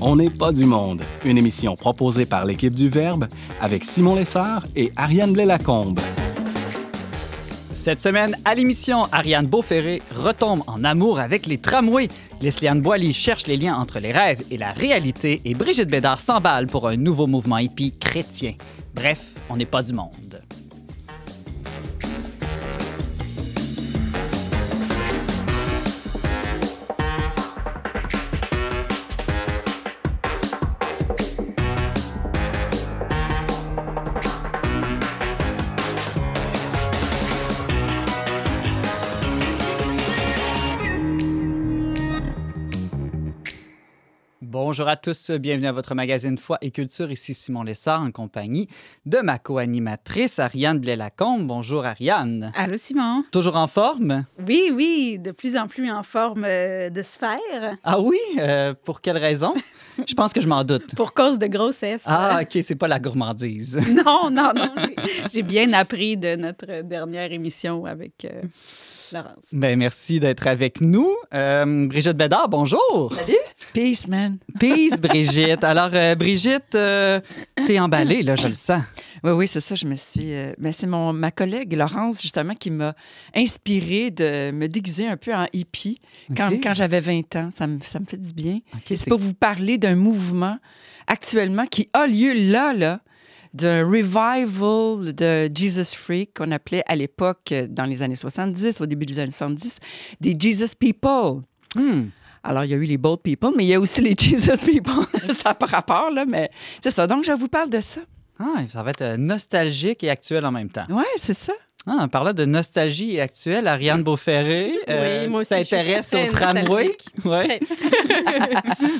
On n'est pas du monde, une émission proposée par l'équipe du Verbe avec Simon Lessard et Ariane Blais-Lacombe. Cette semaine, à l'émission, Ariane Beauferré retombe en amour avec les tramways. Leslie-Anne Boily cherche les liens entre les rêves et la réalité et Brigitte Bédard s'emballe pour un nouveau mouvement hippie chrétien. Bref, on n'est pas du monde. Bonjour à tous, bienvenue à votre magazine Foi et Culture. Ici Simon Lessard en compagnie de ma co-animatrice Ariane Blais-Lacombe. Bonjour Ariane. Allô Simon. Toujours en forme? Oui, de plus en plus en forme de se faire. Ah oui? Pour quelle raison? Je pense que je m'en doute. Pour cause de grossesse. Ah, OK, c'est pas la gourmandise. Non, j'ai bien appris de notre dernière émission avec Laurence. Ben, merci d'être avec nous. Brigitte Bédard, bonjour. Salut. Peace, man. Peace, Brigitte. Alors, Brigitte, t'es emballée, là, je le sens. Oui, c'est ça, je me suis... mais c'est ma collègue Laurence, justement, qui m'a inspirée de me déguiser un peu en hippie quand j'avais 20 ans. Ça me fait du bien. Okay, c'est pour vous parler d'un mouvement actuellement qui a lieu là, d'un revival de Jesus Freak qu'on appelait à l'époque, dans les années 70, au début des années 70, des Jesus People. Alors, il y a eu les Bold People, mais il y a aussi les Jesus People. Ça n'a pas rapport, là, mais c'est ça. Donc, je vous parle de ça. Ah, ça va être nostalgique et actuel en même temps. Oui, c'est ça. Ah, en parlant de nostalgie et actuelle, Ariane Beauferré, moi aussi, t'intéresses au tramway. Ouais.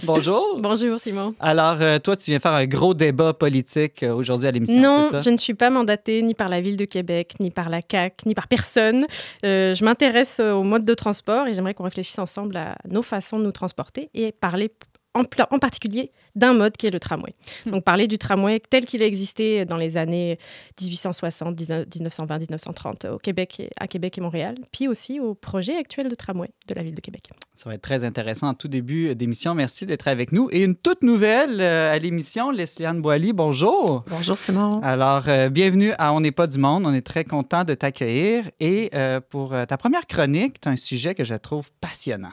Bonjour. Bonjour, Simon. Alors, toi, tu viens faire un gros débat politique aujourd'hui à l'émission, non, c'est ça? Je ne suis pas mandatée ni par la Ville de Québec, ni par la CAQ, ni par personne. Je m'intéresse au mode de transport et j'aimerais qu'on réfléchisse ensemble à nos façons de nous transporter et parler en particulier d'un mode qui est le tramway. Donc, parler du tramway tel qu'il a existé dans les années 1860, 1920, 1930 à Québec et Montréal, puis aussi au projet actuel de tramway de la Ville de Québec. Ça va être très intéressant en tout début d'émission. Merci d'être avec nous. Et une toute nouvelle à l'émission, Leslie-Anne Boily, bonjour. Bonjour, Simon. Alors, bienvenue à On n'est pas du monde. On est très content de t'accueillir. Et pour ta première chronique, tu as un sujet que je trouve passionnant.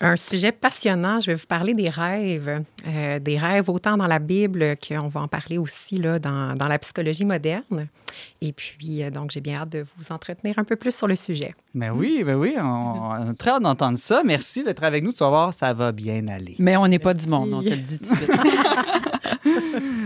Un sujet passionnant, je vais vous parler des rêves autant dans la Bible qu'on va en parler aussi là, dans la psychologie moderne. Et puis, donc, j'ai bien hâte de vous entretenir un peu plus sur le sujet. Ben oui, on a très hâte d'entendre ça. Merci d'être avec nous. Tu vas voir, ça va bien aller. Mais on n'est pas du monde, on te le dit tout de suite.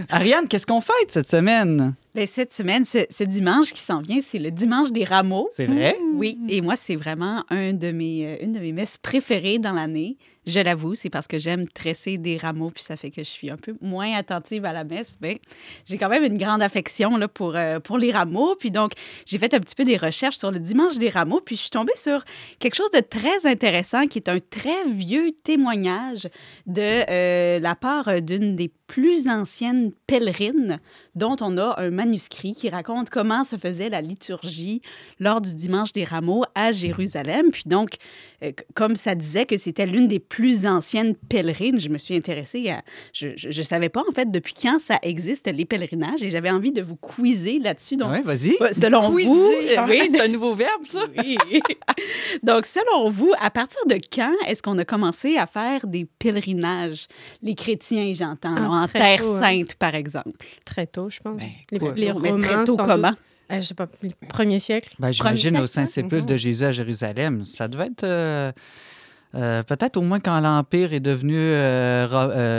Ariane, qu'est-ce qu'on fête cette semaine? Bien, cette semaine, ce dimanche qui s'en vient, c'est le dimanche des rameaux. C'est vrai? Oui, et moi, c'est vraiment une de mes messes préférées dans l'année. Je l'avoue, c'est parce que j'aime tresser des rameaux, puis ça fait que je suis un peu moins attentive à la messe. Mais j'ai quand même une grande affection là, pour les rameaux. Puis donc, j'ai fait un petit peu des recherches sur le dimanche des rameaux, puis je suis tombée sur quelque chose de très intéressant qui est un très vieux témoignage de la part d'une des plus anciennes pèlerines dont on a un manuscrit qui raconte comment se faisait la liturgie lors du dimanche des rameaux à Jérusalem. Puis donc, comme ça disait que c'était l'une des plus anciennes pèlerines, je me suis intéressée à... Je savais pas, en fait, depuis quand ça existe, les pèlerinages, et j'avais envie de vous quizer là-dessus. Donc, oui, vas-y. Selon vous... Oui, c'est un nouveau verbe, ça? Oui. Donc, selon vous, à partir de quand est-ce qu'on a commencé à faire des pèlerinages? Les chrétiens, j'entends, en Terre Sainte, par exemple. Très tôt, je pense. Ben, les mais Romains, très tôt, sans comment? doute. Je sais pas, le 1er siècle. Ben, j'imagine Premier au Saint-Sépulcre de Jésus à Jérusalem. Ça devait être peut-être au moins quand l'Empire est devenu...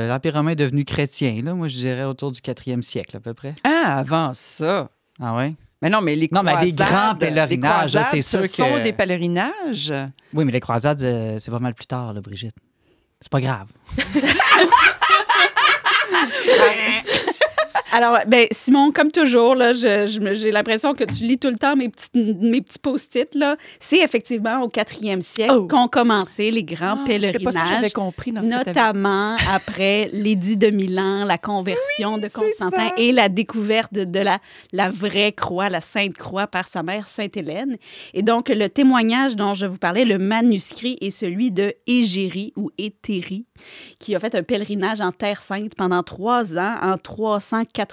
l'Empire romain est devenu chrétien. Là. Moi, je dirais autour du 4e siècle, à peu près. Ah, avant ça. Ah oui? Mais non, mais les croisades... mais des grands pèlerinages, les c'est sûr que... ce sont des pèlerinages. Oui, mais les croisades, c'est pas mal plus tard, là, Brigitte. C'est pas grave. Alors, ben, Simon, comme toujours, là, j'ai l'impression que tu lis tout le temps mes petits post-it. Là. C'est effectivement au 4e siècle qu'ont commencé les grands pèlerinages. C'est pas ça que j'avais compris dans ce notamment après l'édit de Milan, la conversion de Constantin et la découverte de la vraie croix, la Sainte Croix par sa mère Sainte-Hélène. Et donc, le témoignage dont je vous parlais, le manuscrit, est celui de Égérie ou Éthérie, qui a fait un pèlerinage en Terre Sainte pendant 3 ans, en 380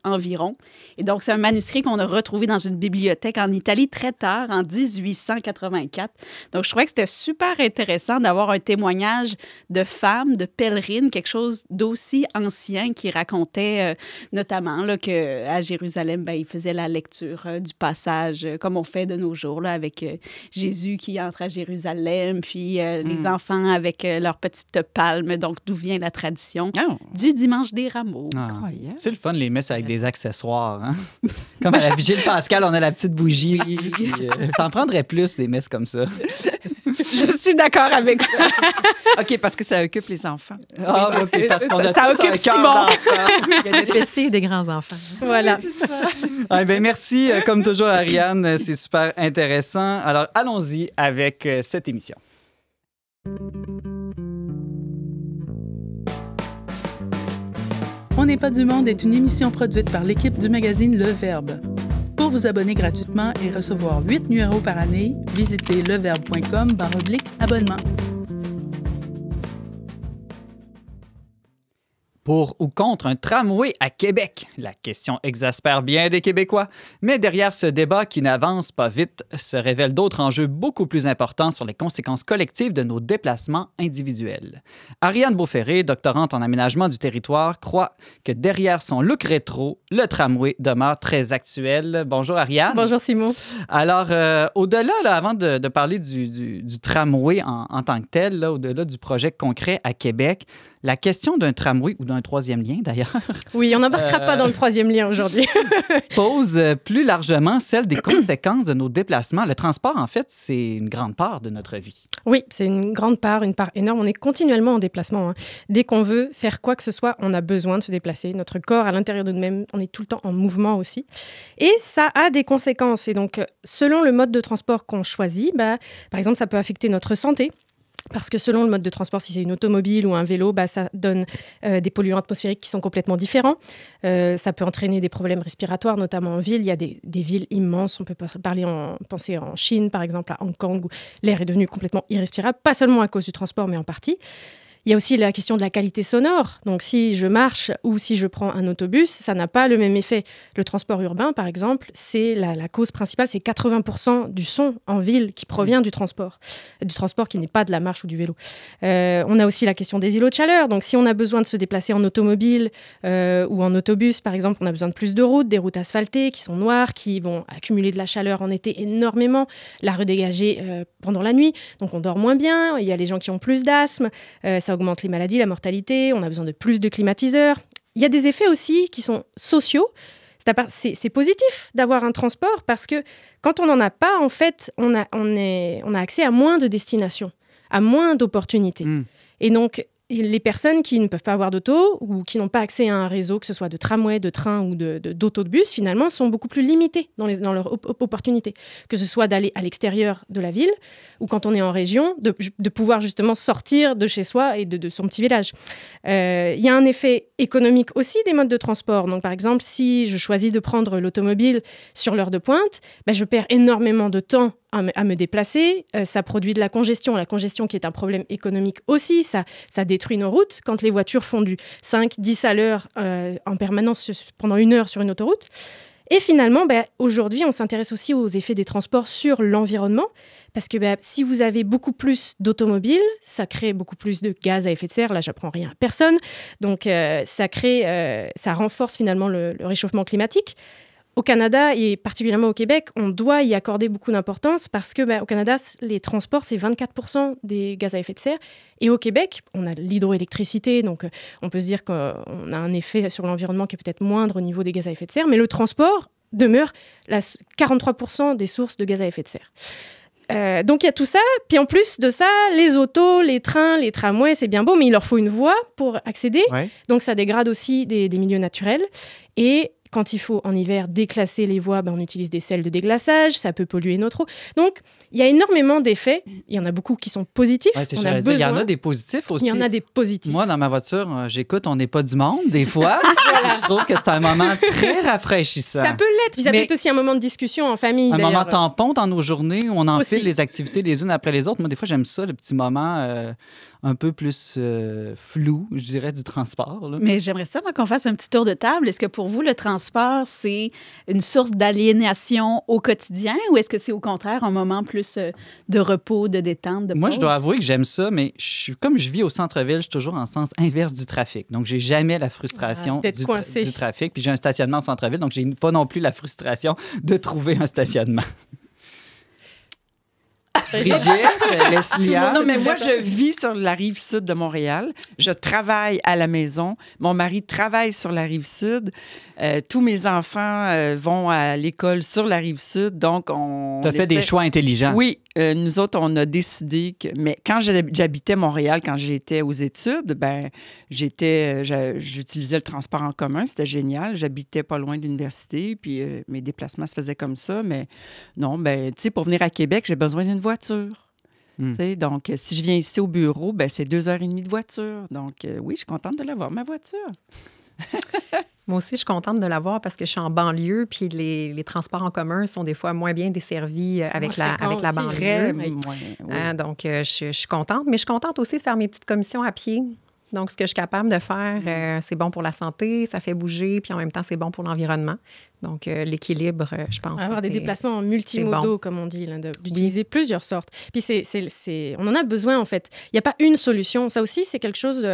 environ. Et donc, c'est un manuscrit qu'on a retrouvé dans une bibliothèque en Italie très tard, en 1884. Donc, je trouvais que c'était super intéressant d'avoir un témoignage de femmes, de pèlerines, quelque chose d'aussi ancien qui racontait notamment là, qu'à Jérusalem, ben, ils faisaient la lecture du passage, comme on fait de nos jours, là, avec Jésus qui entre à Jérusalem, puis les enfants avec leurs petites palmes. Donc, d'où vient la tradition du dimanche des rameaux. C'est le fun, les messes avec des accessoires. Hein? Comme à la vigile pascale, on a la petite bougie. T'en prendrais plus, des messes comme ça. Je suis d'accord avec ça. OK, parce que ça occupe les enfants. Ah, OK, parce qu'on a ça tous occupe un cœur Simon. d'enfant. Il y a des petits et des grands-enfants. Voilà. Ah, ben, merci, comme toujours, Ariane. C'est super intéressant. Alors, allons-y avec cette émission. On n'est pas du monde est une émission produite par l'équipe du magazine Le Verbe. Pour vous abonner gratuitement et recevoir 8 numéros par année, visitez leverbe.com/abonnement. Pour ou contre un tramway à Québec? La question exaspère bien des Québécois. Mais derrière ce débat qui n'avance pas vite se révèlent d'autres enjeux beaucoup plus importants sur les conséquences collectives de nos déplacements individuels. Ariane Beauferré, doctorante en aménagement du territoire, croit que derrière son look rétro, le tramway demeure très actuel. Bonjour Ariane. Bonjour Simon. Alors, au-delà, là, avant de parler du tramway en tant que tel, là, au-delà du projet concret à Québec, la question d'un tramway ou d'un troisième lien, d'ailleurs. Oui, on n'embarquera pas dans le troisième lien aujourd'hui. Pose plus largement celle des conséquences de nos déplacements. Le transport, en fait, c'est une grande part de notre vie. Oui, c'est une grande part, une part énorme. On est continuellement en déplacement. Hein. Dès qu'on veut faire quoi que ce soit, on a besoin de se déplacer. Notre corps, à l'intérieur de nous-mêmes, on est tout le temps en mouvement aussi. Et ça a des conséquences. Et donc, selon le mode de transport qu'on choisit, par exemple, ça peut affecter notre santé. Parce que selon le mode de transport, si c'est une automobile ou un vélo, ça donne des polluants atmosphériques qui sont complètement différents. Ça peut entraîner des problèmes respiratoires, notamment en ville. Il y a des villes immenses. On peut penser en Chine, par exemple, à Hong Kong, où l'air est devenu complètement irrespirable, pas seulement à cause du transport, mais en partie. Il y a aussi la question de la qualité sonore. Donc, si je marche ou si je prends un autobus, ça n'a pas le même effet. Le transport urbain, par exemple, c'est la cause principale, c'est 80% du son en ville qui provient du transport qui n'est pas de la marche ou du vélo. On a aussi la question des îlots de chaleur. Donc, si on a besoin de se déplacer en automobile ou en autobus, par exemple, on a besoin de plus de routes, des routes asphaltées qui sont noires, qui vont accumuler de la chaleur en été énormément, la redégager pendant la nuit. Donc, on dort moins bien. Il y a les gens qui ont plus d'asthme. Ça augmente les maladies, la mortalité, on a besoin de plus de climatiseurs. Il y a des effets aussi qui sont sociaux. C'est positif d'avoir un transport parce que quand on n'en a pas, en fait, on a accès à moins de destinations, à moins d'opportunités. Et donc, les personnes qui ne peuvent pas avoir d'auto ou qui n'ont pas accès à un réseau, que ce soit de tramway, de train ou d'autobus, finalement, sont beaucoup plus limitées dans leurs opportunités. Que ce soit d'aller à l'extérieur de la ville ou quand on est en région, de pouvoir justement sortir de chez soi et de son petit village. Il y a un effet économique aussi des modes de transport. Donc, par exemple, si je choisis de prendre l'automobile sur l'heure de pointe, je perds énormément de temps à me déplacer, ça produit de la congestion qui est un problème économique aussi, ça détruit nos routes quand les voitures font du 5-10 à l'heure en permanence pendant 1 heure sur une autoroute. Et finalement, aujourd'hui, on s'intéresse aussi aux effets des transports sur l'environnement, parce que si vous avez beaucoup plus d'automobiles, ça crée beaucoup plus de gaz à effet de serre, là j'apprends rien à personne, donc ça renforce finalement le réchauffement climatique. Au Canada et particulièrement au Québec, on doit y accorder beaucoup d'importance parce que au Canada, les transports, c'est 24% des gaz à effet de serre. Et au Québec, on a l'hydroélectricité, donc on peut se dire qu'on a un effet sur l'environnement qui est peut-être moindre au niveau des gaz à effet de serre, mais le transport demeure 43% des sources de gaz à effet de serre. Donc, il y a tout ça. Puis, en plus de ça, les autos, les trains, les tramways, c'est bien beau, mais il leur faut une voie pour accéder. Ouais. Donc, ça dégrade aussi des milieux naturels. Et quand il faut, en hiver, déclasser les voies, on utilise des sels de déglaçage. Ça peut polluer notre eau. Donc, il y a énormément d'effets. Il y en a beaucoup qui sont positifs. Ouais, il y en a des positifs aussi. Il y en a des positifs. Moi, dans ma voiture, j'écoute On n'est pas du monde, des fois. Je trouve que c'est un moment très rafraîchissant. Ça peut l'être. Puis ça peut être aussi un moment de discussion en famille. Un d'ailleurs. moment tampon dans nos journées où on enfile Aussi. les activités les unes après les autres. Moi, des fois, j'aime ça, le petit moment un peu plus flou, je dirais, du transport. Là. Mais j'aimerais ça, moi, qu'on fasse un petit tour de table. Est-ce que pour vous, le transport, c'est une source d'aliénation au quotidien ou est-ce que c'est au contraire un moment plus de repos, de détente, de Moi, pause? je dois avouer que j'aime ça, mais comme je vis au centre-ville, je suis toujours en sens inverse du trafic. Donc, j'ai jamais la frustration d'être coincé. du trafic. Puis j'ai un stationnement au centre-ville, donc j'ai pas non plus la frustration de trouver un stationnement. Brigitte, Leslia. Non, mais moi, je vis sur la rive sud de Montréal. Je travaille à la maison. Mon mari travaille sur la rive sud. Tous mes enfants vont à l'école sur la rive sud. Donc, on. Tu as fait des choix intelligents. Oui. Nous autres, on a décidé que. Mais quand j'habitais Montréal, quand j'étais aux études, j'utilisais le transport en commun. C'était génial. J'habitais pas loin de l'université. Puis mes déplacements se faisaient comme ça. Mais non, tu sais, pour venir à Québec, j'ai besoin d'une voiture. Donc, si je viens ici au bureau, c'est 2h30 de voiture. Donc, oui, je suis contente de l'avoir, ma voiture. Moi aussi, je suis contente de l'avoir parce que je suis en banlieue, puis les transports en commun sont des fois moins bien desservis avec la banlieue. Donc, je suis contente, mais je suis contente aussi de faire mes petites commissions à pied. Donc, ce que je suis capable de faire, c'est bon pour la santé, ça fait bouger, puis en même temps, c'est bon pour l'environnement. Donc, l'équilibre, je pense. Avoir des déplacements multimodaux, comme on dit, d'utiliser plusieurs sortes. Puis, on en a besoin, en fait. Il n'y a pas une solution. Ça aussi, c'est quelque chose...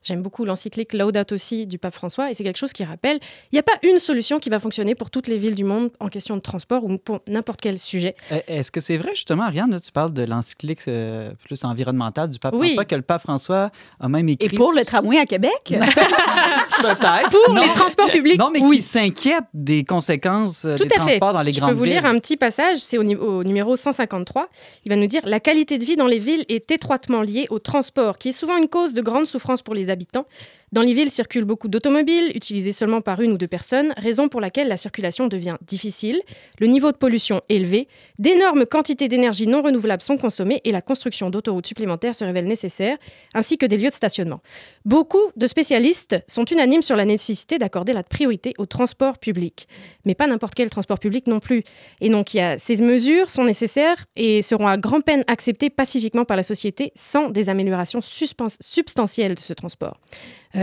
j'aime beaucoup l'encyclique Laudato Si du pape François, et c'est quelque chose qui rappelle, il n'y a pas une solution qui va fonctionner pour toutes les villes du monde en question de transport ou pour n'importe quel sujet. Est-ce que c'est vrai, justement, Ariane, là, tu parles de l'encyclique plus environnementale du pape Oui. François, que le pape François a même écrit... Et pour le tramway à Québec? Peut-être. Pour les transports publics, Non, mais oui. qui s'inquiète des conséquences Tout des à fait. transports dans les grandes villes. Je peux vous lire un petit passage, c'est au numéro 153. Il va nous dire « La qualité de vie dans les villes est étroitement liée au transport, qui est souvent une cause de grande souffrance pour les habitants. Dans les villes circulent beaucoup d'automobiles, utilisées seulement par une ou deux personnes, raison pour laquelle la circulation devient difficile, le niveau de pollution élevé, d'énormes quantités d'énergie non renouvelable sont consommées et la construction d'autoroutes supplémentaires se révèle nécessaire, ainsi que des lieux de stationnement. Beaucoup de spécialistes sont unanimes sur la nécessité d'accorder la priorité au transport public. Mais pas n'importe quel transport public non plus. Et donc, ces mesures sont nécessaires et seront à grand-peine acceptées pacifiquement par la société sans des améliorations substantielles de ce transport.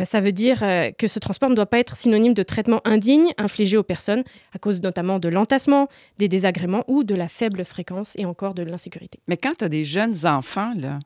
Ça veut dire que ce transport ne doit pas être synonyme de traitement indigne infligé aux personnes à cause notamment de l'entassement, des désagréments ou de la faible fréquence et encore de l'insécurité. Mais quand tu as des jeunes enfants, là,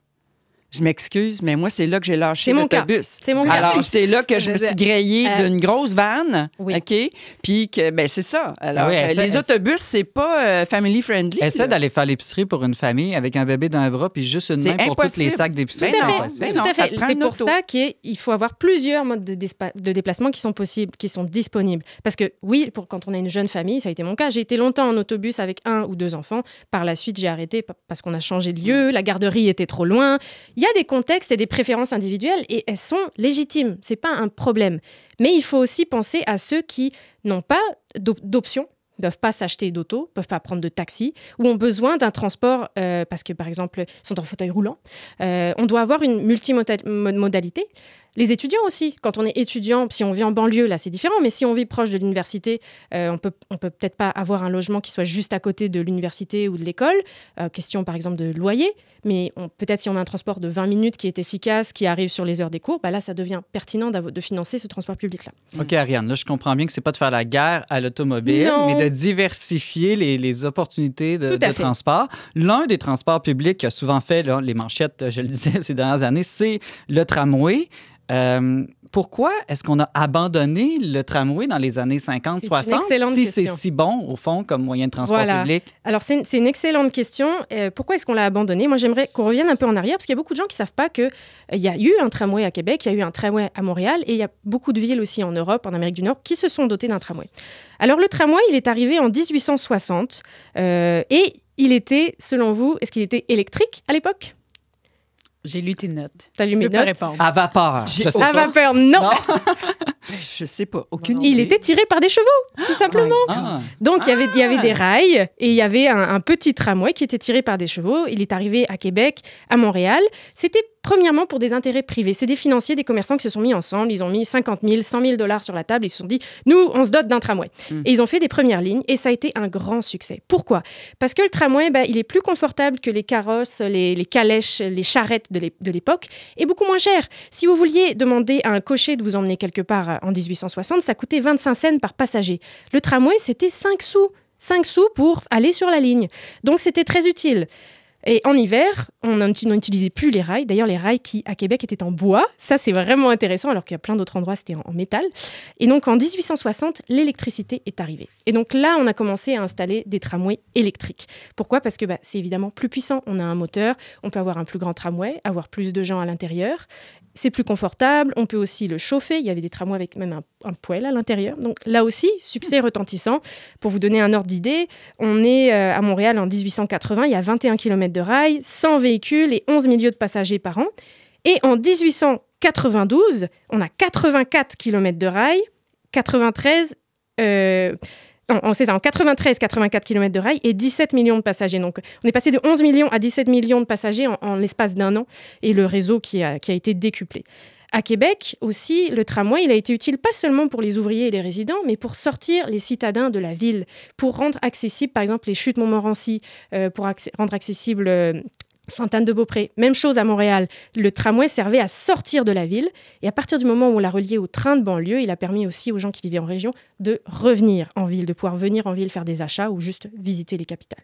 je m'excuse, mais moi, c'est là que j'ai lâché l'autobus. C'est mon cas. Alors, c'est là que je me suis grillée d'une grosse vanne, oui. OK? Puis que, c'est ça. Alors, les autobus, c'est pas family-friendly. Essaie d'aller faire l'épicerie pour une famille avec un bébé d'un bras puis juste une main pour tous les sacs d'épicerie. Tout à fait. C'est pour ça qu'il faut avoir plusieurs modes de déplacement qui sont possibles, qui sont disponibles. Parce que oui, quand on a une jeune famille, ça a été mon cas. J'ai été longtemps en autobus avec 1 ou 2 enfants. Par la suite, j'ai arrêté parce qu'on a changé de lieu, la garderie était trop loin. Il y a des contextes et des préférences individuelles et elles sont légitimes. C'est pas un problème. Mais il faut aussi penser à ceux qui n'ont pas d'option, ne peuvent pas s'acheter d'auto, ne peuvent pas prendre de taxi, ou ont besoin d'un transport parce que, par exemple, ils sont en fauteuil roulant. On doit avoir une multimodalité. Les étudiants aussi. Quand on est étudiant, si on vit en banlieue, là, c'est différent. Mais si on vit proche de l'université, on peut peut-être pas avoir un logement qui soit juste à côté de l'université ou de l'école. Question, par exemple, de loyer. Mais peut-être si on a un transport de 20 minutes qui est efficace, qui arrive sur les heures des cours, là, ça devient pertinent de financer ce transport public-là. OK, Ariane, là, je comprends bien que c'est pas de faire la guerre à l'automobile, mais de diversifier les opportunités de transport. L'un des transports publics qui a souvent fait les manchettes, je le disais, ces dernières années, c'est le tramway. Pourquoi est-ce qu'on a abandonné le tramway dans les années 50-60 si c'est si bon, au fond, comme moyen de transport public? Alors, c'est une excellente question. Pourquoi est-ce qu'on l'a abandonné? Moi, j'aimerais qu'on revienne un peu en arrière, parce qu'il y a beaucoup de gens qui ne savent pas qu'il y a eu un tramway à Québec, il y a eu un tramway à Montréal, et il y a beaucoup de villes aussi en Europe, en Amérique du Nord, qui se sont dotées d'un tramway. Alors, le tramway, il est arrivé en 1860, et il était, selon vous, est-ce qu'il était électrique à l'époque? J'ai lu tes notes. T'as lu Je mes peux pas notes? répondre. À vapeur. Je sais À pas. vapeur, non. Je sais pas. Aucune Il idée. était tiré par des chevaux, tout simplement. Ah. Donc, il y avait des rails et il y avait un petit tramway qui était tiré par des chevaux. Il est arrivé à Québec, à Montréal. C'était premièrement pour des intérêts privés. C'est des financiers, des commerçants qui se sont mis ensemble. Ils ont mis 50 000, 100 000 $ sur la table. Ils se sont dit, nous, on se dote d'un tramway. Et ils ont fait des premières lignes et ça a été un grand succès. Pourquoi? Parce que le tramway, il est plus confortable que les carrosses, les calèches, les charrettes de l'époque et beaucoup moins cher. Si vous vouliez demander à un cocher de vous emmener quelque part en 1860, ça coûtait 25 cents par passager. Le tramway, c'était 5 sous. 5 sous pour aller sur la ligne. Donc, c'était très utile. Et en hiver, on n'utilisait plus les rails. D'ailleurs, les rails qui, à Québec, étaient en bois. Ça, c'est vraiment intéressant, alors qu'il y a plein d'autres endroits, c'était en métal. Et donc, en 1860, l'électricité est arrivée. Et donc là, on a commencé à installer des tramways électriques. Pourquoi? Parce que c'est évidemment plus puissant. On a un moteur, on peut avoir un plus grand tramway, avoir plus de gens à l'intérieur. C'est plus confortable, on peut aussi le chauffer. Il y avait des tramways avec même un poêle à l'intérieur. Donc là aussi, succès retentissant. Pour vous donner un ordre d'idée, on est à Montréal en 1880, il y a 21 km de rails, 100 véhicules et 11 milieux de passagers par an. Et en 1892, on a 84 km de rails, 93... c'est ça, en 93, 84 km de rails et 17 millions de passagers. Donc, on est passé de 11 millions à 17 millions de passagers en l'espace d'un an et le réseau qui a été décuplé. À Québec aussi, le tramway, il a été utile pas seulement pour les ouvriers et les résidents, mais pour sortir les citadins de la ville, pour rendre accessible, par exemple, les chutes Montmorency, pour rendre accessible... Sainte-Anne-de-Beaupré, même chose à Montréal. Le tramway servait à sortir de la ville et à partir du moment où on l'a relié au train de banlieue, il a permis aussi aux gens qui vivaient en région de revenir en ville, de pouvoir venir en ville faire des achats ou juste visiter les capitales.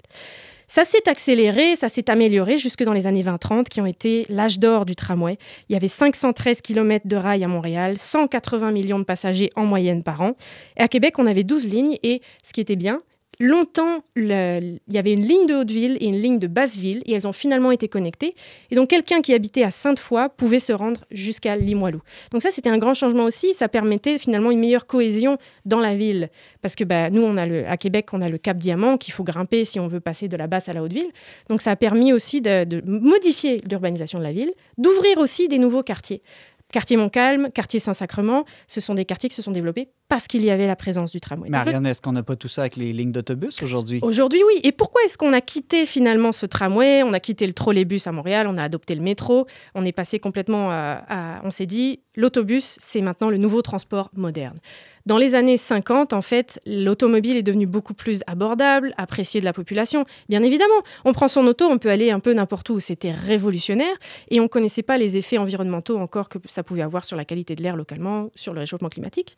Ça s'est accéléré, ça s'est amélioré jusque dans les années 20-30 qui ont été l'âge d'or du tramway. Il y avait 513 km de rails à Montréal, 180 millions de passagers en moyenne par an. Et à Québec, on avait 12 lignes et ce qui était bien, longtemps, il y avait une ligne de Haute-Ville et une ligne de Basse-Ville et elles ont finalement été connectées. Et donc, quelqu'un qui habitait à Sainte-Foy pouvait se rendre jusqu'à Limoilou. Donc ça, c'était un grand changement aussi. Ça permettait finalement une meilleure cohésion dans la ville. Parce que nous, à Québec, on a le Cap Diamant qu'il faut grimper si on veut passer de la Basse à la Haute-Ville. Donc, ça a permis aussi de modifier l'urbanisation de la ville, d'ouvrir aussi des nouveaux quartiers. Quartier Montcalm, quartier Saint-Sacrement, ce sont des quartiers qui se sont développés parce qu'il y avait la présence du tramway. Marianne, est-ce qu'on n'a pas tout ça avec les lignes d'autobus aujourd'hui? Aujourd'hui, oui. Et pourquoi est-ce qu'on a quitté finalement ce tramway? On a quitté le trolleybus à Montréal, on a adopté le métro, on est passé complètement on s'est dit, l'autobus, c'est maintenant le nouveau transport moderne. Dans les années 50, en fait, l'automobile est devenu beaucoup plus abordable, apprécié de la population. Bien évidemment, on prend son auto, on peut aller un peu n'importe où. C'était révolutionnaire et on ne connaissait pas les effets environnementaux encore que ça pouvait avoir sur la qualité de l'air localement, sur le réchauffement climatique.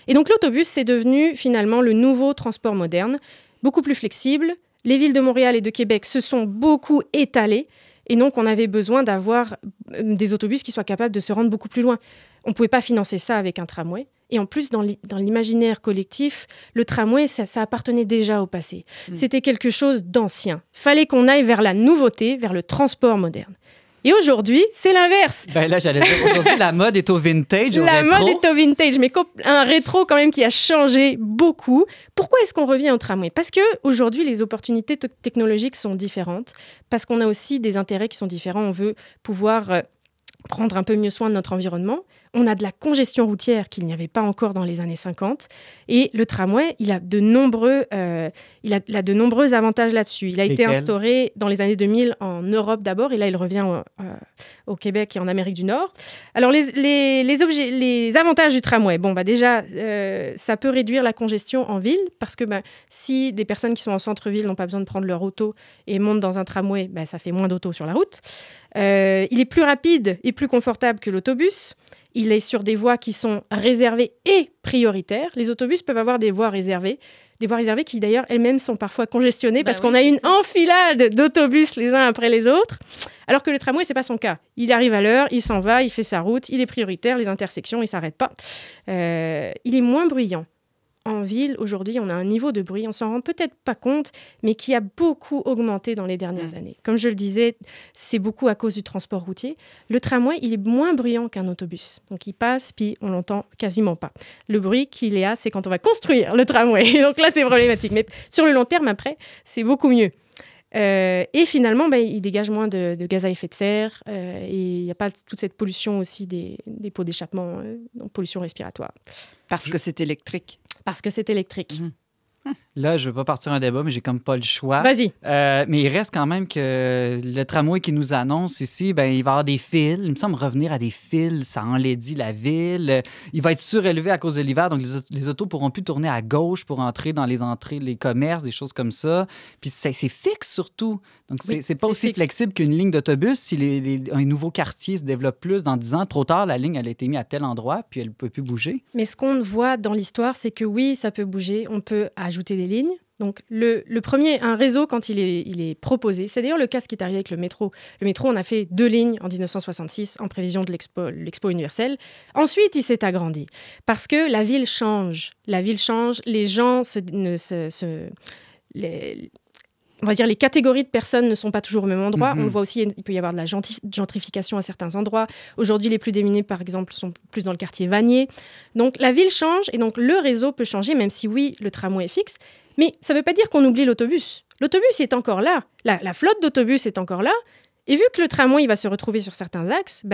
Et donc l'autobus, c'est devenu finalement le nouveau transport moderne, beaucoup plus flexible. Les villes de Montréal et de Québec se sont beaucoup étalées. Et donc, on avait besoin d'avoir des autobus qui soient capables de se rendre beaucoup plus loin. On ne pouvait pas financer ça avec un tramway. Et en plus, dans l'imaginaire collectif, le tramway, ça appartenait déjà au passé. C'était quelque chose d'ancien. Fallait qu'on aille vers la nouveauté, vers le transport moderne. Et aujourd'hui, c'est l'inverse. Là, j'allais dire, aujourd'hui, la mode est au vintage, au La rétro. mode est au vintage, mais un rétro quand même qui a changé beaucoup. Pourquoi est-ce qu'on revient au tramway? Parce qu'aujourd'hui, les opportunités technologiques sont différentes, parce qu'on a aussi des intérêts qui sont différents. On veut pouvoir prendre un peu mieux soin de notre environnement. On a de la congestion routière qu'il n'y avait pas encore dans les années 50. Et le tramway, il a de nombreux avantages là-dessus. Il a été instauré dans les années 2000 en Europe d'abord, et là, il revient au Québec et en Amérique du Nord. Alors, les avantages du tramway, déjà, ça peut réduire la congestion en ville, parce que si des personnes qui sont en centre-ville n'ont pas besoin de prendre leur auto et montent dans un tramway, ça fait moins d'auto sur la route. Il est plus rapide et plus confortable que l'autobus. Il est sur des voies qui sont réservées et prioritaires. Les autobus peuvent avoir des voies réservées qui d'ailleurs elles-mêmes sont parfois congestionnées parce qu'on a une enfilade d'autobus les uns après les autres. Alors que le tramway, c'est pas son cas. Il arrive à l'heure, il s'en va, il fait sa route, il est prioritaire, les intersections, il s'arrête pas. Il est moins bruyant. En ville, aujourd'hui, on a un niveau de bruit, on s'en rend peut-être pas compte, mais qui a beaucoup augmenté dans les dernières années. Comme je le disais, c'est beaucoup à cause du transport routier. Le tramway, il est moins bruyant qu'un autobus. Donc, il passe, puis on l'entend quasiment pas. Le bruit qu'il y a, c'est quand on va construire le tramway. Donc là, c'est problématique. Mais sur le long terme, après, c'est beaucoup mieux. Et finalement, il dégage moins de gaz à effet de serre et il n'y a pas toute cette pollution aussi des pots d'échappement, donc pollution respiratoire. Parce que c'est électrique. Parce que c'est électrique. Là, je ne veux pas partir un débat, mais j'ai comme pas le choix. Vas-y. Mais il reste quand même que le tramway qui nous annonce ici, il va y avoir des fils. Il me semble revenir à des fils, ça enlaidit la ville. Il va être surélevé à cause de l'hiver, donc les autos pourront plus tourner à gauche pour entrer dans les entrées, les commerces, des choses comme ça. Puis c'est fixe surtout. Donc c'est pas aussi flexible qu'une ligne d'autobus. Si un nouveau quartier se développe plus dans 10 ans, trop tard, la ligne, elle a été mise à tel endroit, puis elle ne peut plus bouger. Mais ce qu'on voit dans l'histoire, c'est que oui, ça peut bouger. On peut ajouter des lignes. Donc, le premier, un réseau, quand il est proposé, c'est d'ailleurs le cas ce qui est arrivé avec le métro. Le métro, on a fait 2 lignes en 1966 en prévision de l'Expo universelle. Ensuite, il s'est agrandi parce que la ville change. La ville change, les gens on va dire les catégories de personnes ne sont pas toujours au même endroit. On le voit aussi, il peut y avoir de la gentrification à certains endroits. Aujourd'hui, les plus démunis, par exemple, sont plus dans le quartier Vanier. Donc, la ville change et donc le réseau peut changer, même si oui, le tramway est fixe. Mais ça ne veut pas dire qu'on oublie l'autobus. L'autobus est encore là. La flotte d'autobus est encore là. Et vu que le tramway il va se retrouver sur certains axes,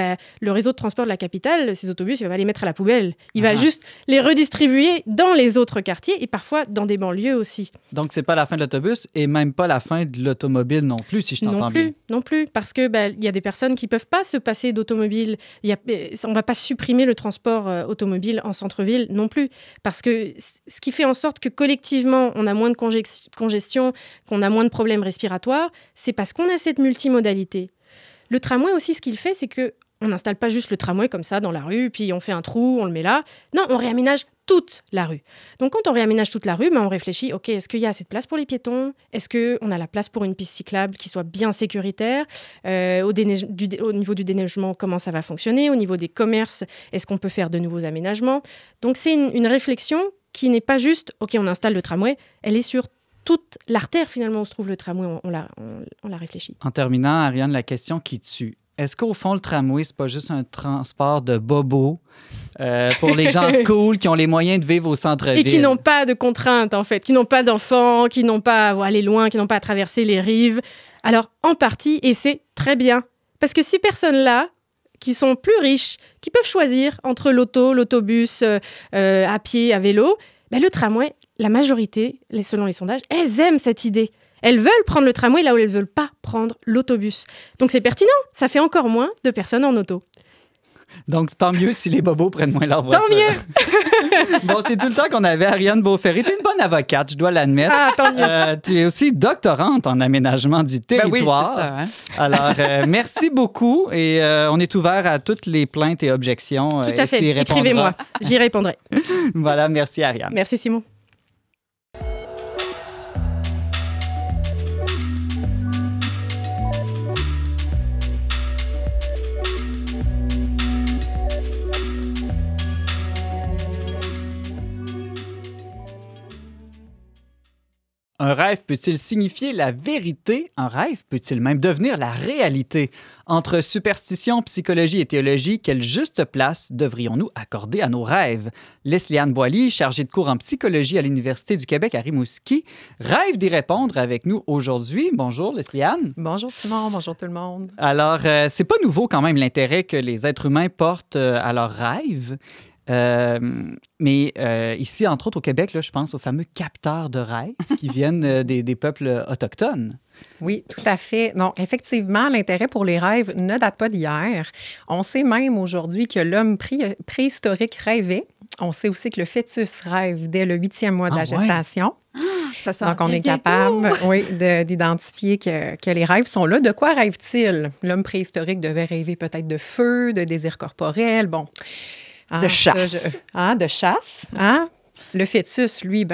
le réseau de transport de la capitale, ces autobus, il va pas les mettre à la poubelle. Il va juste les redistribuer dans les autres quartiers et parfois dans des banlieues aussi. Donc, c'est pas la fin de l'autobus et même pas la fin de l'automobile non plus, si je t'entends bien. Non plus, parce que il y a des personnes qui peuvent pas se passer d'automobile. On va pas supprimer le transport automobile en centre-ville non plus, parce que ce qui fait en sorte que collectivement, on a moins de congestion, qu'on a moins de problèmes respiratoires, c'est parce qu'on a cette multimodalité. Le tramway aussi, ce qu'il fait, c'est qu'on n'installe pas juste le tramway comme ça dans la rue, puis on fait un trou, on le met là. Non, on réaménage toute la rue. Donc, quand on réaménage toute la rue, on réfléchit, OK, est-ce qu'il y a assez de place pour les piétons? Est-ce qu'on a la place pour une piste cyclable qui soit bien sécuritaire? Au niveau du déneigement, comment ça va fonctionner? Au niveau des commerces, est-ce qu'on peut faire de nouveaux aménagements? Donc, c'est une réflexion qui n'est pas juste, OK, on installe le tramway, elle est sur toute l'artère, finalement, où se trouve le tramway, on l'a réfléchi. En terminant, Ariane, la question qui tue. Est-ce qu'au fond, le tramway, c'est pas juste un transport de bobos pour les gens cool qui ont les moyens de vivre au centre-ville? Et qui n'ont pas de contraintes, en fait, qui n'ont pas d'enfants, qui n'ont pas à aller loin, qui n'ont pas à traverser les rives. Alors, en partie, et c'est très bien. Parce que ces personnes-là, qui sont plus riches, qui peuvent choisir entre l'auto, l'autobus, à pied, à vélo, le tramway, la majorité, selon les sondages, elles aiment cette idée. Elles veulent prendre le tramway là où elles ne veulent pas prendre l'autobus. Donc c'est pertinent, ça fait encore moins de personnes en auto. Donc tant mieux si les bobos prennent moins leur voiture. Tant mieux! Bon, c'est tout le temps qu'on avait Ariane Beauferré. Tu es une bonne avocate, je dois l'admettre. Ah, tant mieux! Tu es aussi doctorante en aménagement du territoire. Oui, c'est ça, Alors, merci beaucoup et on est ouvert à toutes les plaintes et objections. Tout à fait, écrivez-moi, j'y répondrai. Voilà, merci Ariane. Merci Simon. Un rêve peut-il signifier la vérité? Un rêve peut-il même devenir la réalité? Entre superstition, psychologie et théologie, quelle juste place devrions-nous accorder à nos rêves? Leslie-Anne Boily, chargée de cours en psychologie à l'Université du Québec à Rimouski, rêve d'y répondre avec nous aujourd'hui. Bonjour Leslie-Anne. Bonjour Simon, bonjour tout le monde. Alors, c'est pas nouveau quand même l'intérêt que les êtres humains portent à leurs rêves. Mais ici, entre autres au Québec, là, je pense aux fameux capteurs de rêves qui viennent des peuples autochtones. Oui, tout à fait. Non, effectivement, l'intérêt pour les rêves ne date pas d'hier. On sait même aujourd'hui que l'homme préhistorique rêvait. On sait aussi que le fœtus rêve dès le 8e mois de la gestation. Ça sent donc, on est capable d'identifier que les rêves sont là. De quoi rêve-t-il? L'homme préhistorique devait rêver peut-être de feu, de désirs corporels, bon... de chasse. De chasse. Le fœtus, lui,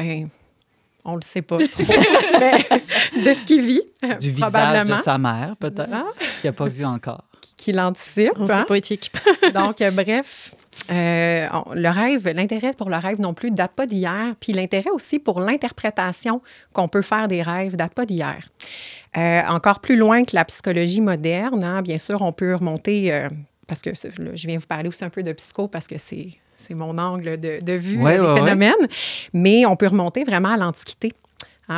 on le sait pas trop. Mais de ce qu'il vit, du visage de sa mère, peut-être, qu'il n'a pas vu encore. Qu'il anticipe. C'est poétique. Donc, bref, le rêve, l'intérêt pour le rêve non plus ne date pas d'hier. Puis l'intérêt aussi pour l'interprétation qu'on peut faire des rêves ne date pas d'hier. Encore plus loin que la psychologie moderne, bien sûr, on peut remonter... parce que je viens vous parler aussi un peu de psycho parce que c'est mon angle de vue des phénomènes. Mais on peut remonter vraiment à l'Antiquité.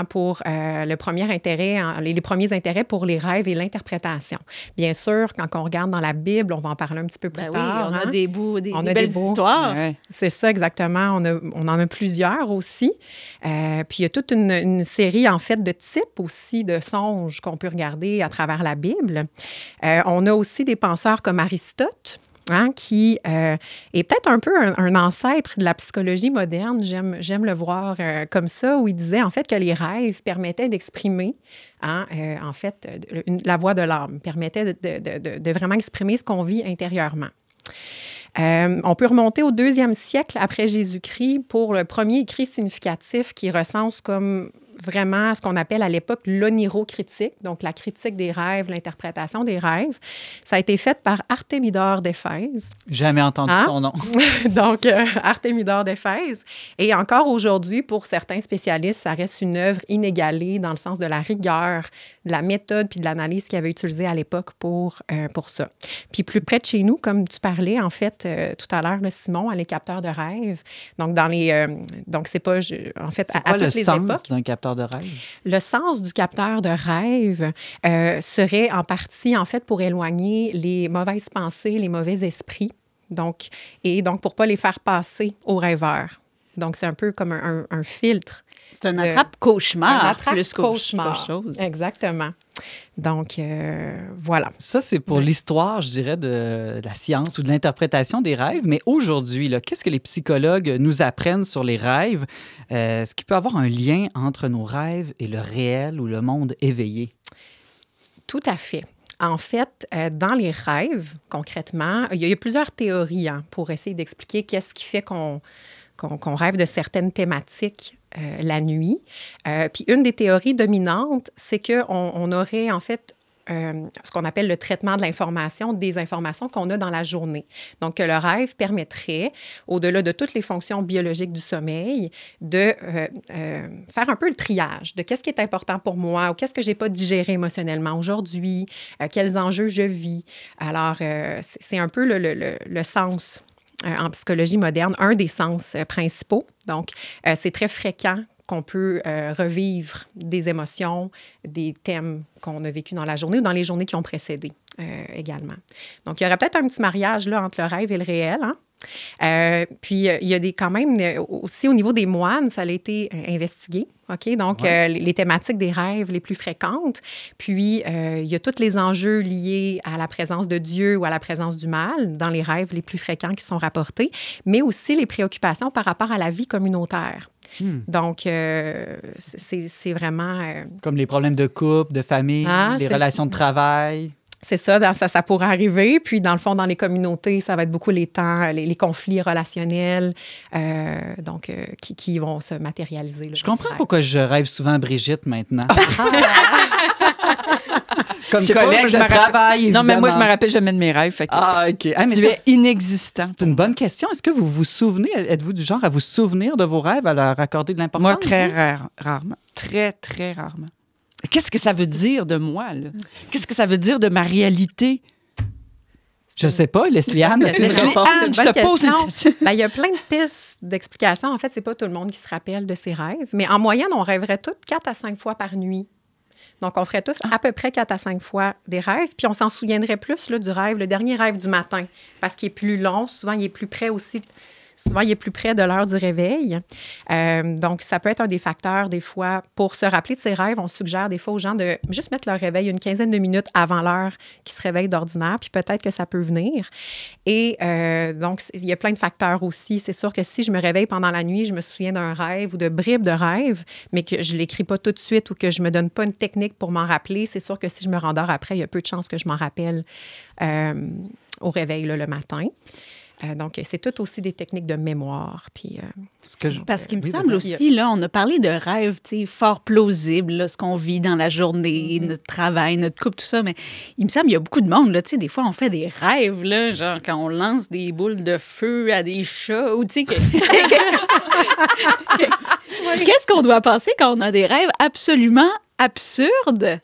pour le premier intérêt, les premiers intérêts pour les rêves et l'interprétation. Bien sûr, quand on regarde dans la Bible, on va en parler un petit peu plus tard. Oui, on a des bouts, des belles beaux histoires. Ouais. C'est ça, exactement. On en a plusieurs aussi. Puis il y a toute une série, en fait, de types aussi de songes qu'on peut regarder à travers la Bible. On a aussi des penseurs comme Aristote, qui est peut-être un peu un ancêtre de la psychologie moderne. J'aime le voir comme ça, où il disait en fait que les rêves permettaient d'exprimer, en fait, la voix de l'âme, permettaient de vraiment exprimer ce qu'on vit intérieurement. On peut remonter au 2e siècle après Jésus-Christ pour le premier écrit significatif qui recense comme vraiment ce qu'on appelle à l'époque l'onirocritique, donc la critique des rêves, l'interprétation des rêves. Ça a été fait par Artémidore d'Éphèse. Jamais entendu son nom. Donc, Artémidore d'Éphèse. Et encore aujourd'hui, pour certains spécialistes, ça reste une œuvre inégalée dans le sens de la rigueur, de la méthode puis de l'analyse qu'il avait utilisée à l'époque pour ça. Puis plus près de chez nous, comme tu parlais, en fait, tout à l'heure, Simon, les capteurs de rêve. Donc, donc c'est pas... En fait, c'est quoi à toutes les époques, le sens d'un capteur de rêve? Le sens du capteur de rêve serait en partie, en fait, pour éloigner les mauvaises pensées, les mauvais esprits, donc pour pas les faire passer aux rêveurs. Donc, c'est un peu comme un filtre. C'est un attrape-cauchemar. Un attrape-cauchemar. Qu'autre chose. Exactement. Donc, voilà. Ça, c'est pour l'histoire, je dirais, de la science ou de l'interprétation des rêves. Mais aujourd'hui, qu'est-ce que les psychologues nous apprennent sur les rêves? Est-ce qu'il peut y avoir un lien entre nos rêves et le réel ou le monde éveillé? Tout à fait. En fait, dans les rêves, concrètement, il y a plusieurs théories pour essayer d'expliquer qu'est-ce qui fait qu'on rêve de certaines thématiques la nuit. Puis une des théories dominantes, c'est qu'on aurait en fait ce qu'on appelle le traitement de l'information, des informations qu'on a dans la journée. Donc, que le rêve permettrait, au-delà de toutes les fonctions biologiques du sommeil, de faire un peu le triage de qu'est-ce qui est important pour moi ou qu'est-ce que je n'ai pas digéré émotionnellement aujourd'hui, quels enjeux je vis. Alors, c'est un peu le sens en psychologie moderne, un des sens principaux. Donc, c'est très fréquent qu'on peut revivre des émotions, des thèmes qu'on a vécus dans la journée ou dans les journées qui ont précédé également. Donc, il y aurait peut-être un petit mariage là, entre le rêve et le réel. Puis, il y a quand même, aussi au niveau des moines, ça a été investigué. OK? Donc, les thématiques des rêves les plus fréquentes. Puis, il y a tous les enjeux liés à la présence de Dieu ou à la présence du mal dans les rêves les plus fréquents qui sont rapportés, mais aussi les préoccupations par rapport à la vie communautaire. Donc, c'est vraiment... Comme les problèmes de couple, de famille, les relations de travail. C'est ça, ça pourrait arriver. Puis, dans le fond, dans les communautés, ça va être beaucoup les temps, les conflits relationnels qui vont se matérialiser. Là, je comprends pourquoi je rêve souvent à Brigitte maintenant. Comme collègue de travail, évidemment. Non, mais moi, je me rappelle jamais de mes rêves. Fait que OK. Mais tu es inexistant. C'est une bonne question. Est-ce que vous vous souvenez, êtes-vous du genre à vous souvenir de vos rêves, à leur accorder de l'importance? Moi, très rarement. Très, très rarement. Qu'est-ce que ça veut dire de moi, là? Qu'est-ce que ça veut dire de ma réalité? Je ne sais pas, Leslie-Anne. Je te pose une question. Il y a plein de pistes d'explication. En fait, c'est pas tout le monde qui se rappelle de ses rêves. Mais en moyenne, on rêverait toutes 4 à 5 fois par nuit. Donc, on ferait tous à peu près 4 à 5 fois des rêves. Puis, on s'en souviendrait plus là, du rêve, le dernier rêve du matin, parce qu'il est plus long. Souvent, il est plus près aussi. Souvent, il est plus près de l'heure du réveil. Donc, ça peut être un des facteurs, des fois. Pour se rappeler de ses rêves, on suggère des fois aux gens de juste mettre leur réveil une quinzaine de minutes avant l'heure qu'ils se réveillent d'ordinaire, puis peut-être que ça peut venir. Et donc, il y a plein de facteurs aussi. C'est sûr que si je me réveille pendant la nuit, je me souviens d'un rêve ou de bribes de rêve, mais que je ne l'écris pas tout de suite ou que je ne me donne pas une technique pour m'en rappeler, c'est sûr que si je me rendors après, il y a peu de chances que je m'en rappelle au réveil là, le matin. Donc, c'est tout aussi des techniques de mémoire. Puis, parce qu'il me semble aussi, là, on a parlé de rêves fort plausibles, là, ce qu'on vit dans la journée, notre travail, notre couple, tout ça, mais il me semble qu'il y a beaucoup de monde, là, des fois, on fait des rêves, là, genre quand on lance des boules de feu à des chats, ou tu sais, qu'est-ce qu'on doit penser quand on a des rêves absolument absurdes?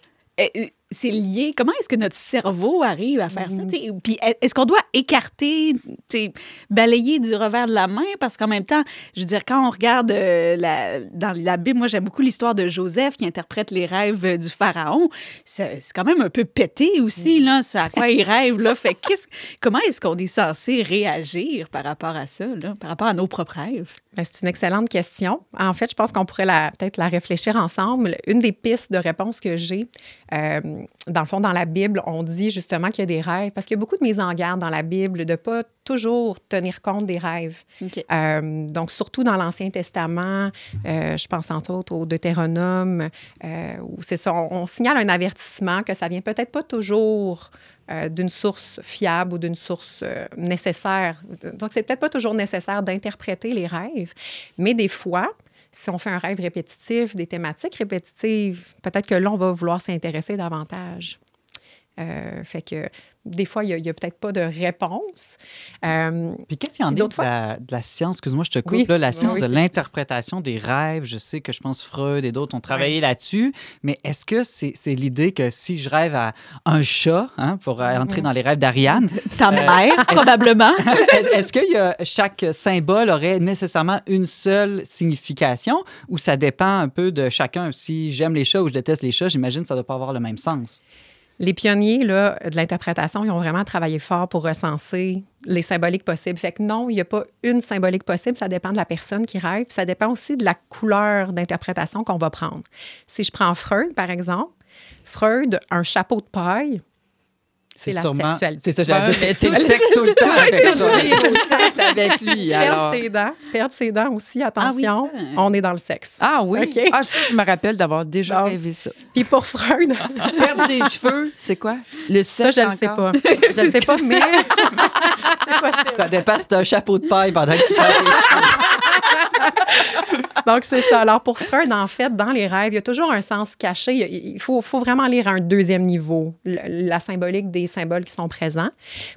c'est lié? Comment est-ce que notre cerveau arrive à faire ça? Puis est-ce qu'on doit écarter, balayer du revers de la main? Parce qu'en même temps, je veux dire, quand on regarde dans la Bible, moi, j'aime beaucoup l'histoire de Joseph qui interprète les rêves du pharaon. C'est quand même un peu pété aussi, là, ce à quoi il rêve. Là. Fait comment est-ce qu'on est censé réagir par rapport à ça, là, par rapport à nos propres rêves? Bien, c'est une excellente question. En fait, je pense qu'on pourrait peut-être la réfléchir ensemble. Une des pistes de réponse que j'ai, dans le fond, dans la Bible, on dit justement qu'il y a des rêves, parce qu'il y a beaucoup de mises en garde dans la Bible de ne pas toujours tenir compte des rêves. Okay. Donc, surtout dans l'Ancien Testament, je pense entre autres au Deutéronome, où c'est ça, on signale un avertissement que ça vient peut-être pas toujours d'une source fiable ou d'une source nécessaire. Donc, c'est peut-être pas toujours nécessaire d'interpréter les rêves, mais des fois, si on fait un rêve répétitif, des thématiques répétitives, peut-être que là, on va vouloir s'intéresser davantage. Fait que des fois, il n'y a peut-être pas de réponse. Puis qu'est-ce qu'il y en a de la science, excuse-moi, je te coupe, oui, là, la science de oui. l'interprétation des rêves? Je sais que je pense Freud et d'autres ont travaillé là-dessus, mais est-ce que c'est l'idée que si je rêve à un chat, hein, pour entrer dans les rêves d'Ariane... Ta mère, probablement. Est-ce que chaque symbole aurait nécessairement une seule signification ou ça dépend un peu de chacun? Si j'aime les chats ou je déteste les chats, j'imagine que ça ne doit pas avoir le même sens. Les pionniers là, de l'interprétation, ils ont vraiment travaillé fort pour recenser les symboliques possibles. Fait que non, il n'y a pas une symbolique possible. Ça dépend de la personne qui rêve. Ça dépend aussi de la couleur d'interprétation qu'on va prendre. Si je prends Freud, par exemple, Freud, un chapeau de paille, c'est la sexualité. C'est ça, j'allais dire. C'est le sexe tout le temps. Avec lui, Perdre ses dents aussi, attention, Ah oui, on est dans le sexe. Ah oui? OK. Ah, je me rappelle d'avoir déjà Donc, rêvé ça. Puis pour Freud, Perdre ses cheveux, c'est quoi? Le ça, sexe je ne le sais encore? pas. Je ne sais pas, mais c'est possible. Ça dépasse, c'est un chapeau de paille pendant que tu perds tes cheveux. Donc, c'est ça. Alors, pour Freud, en fait, dans les rêves, il y a toujours un sens caché. Il faut vraiment lire à un deuxième niveau, la symbolique des symboles qui sont présents.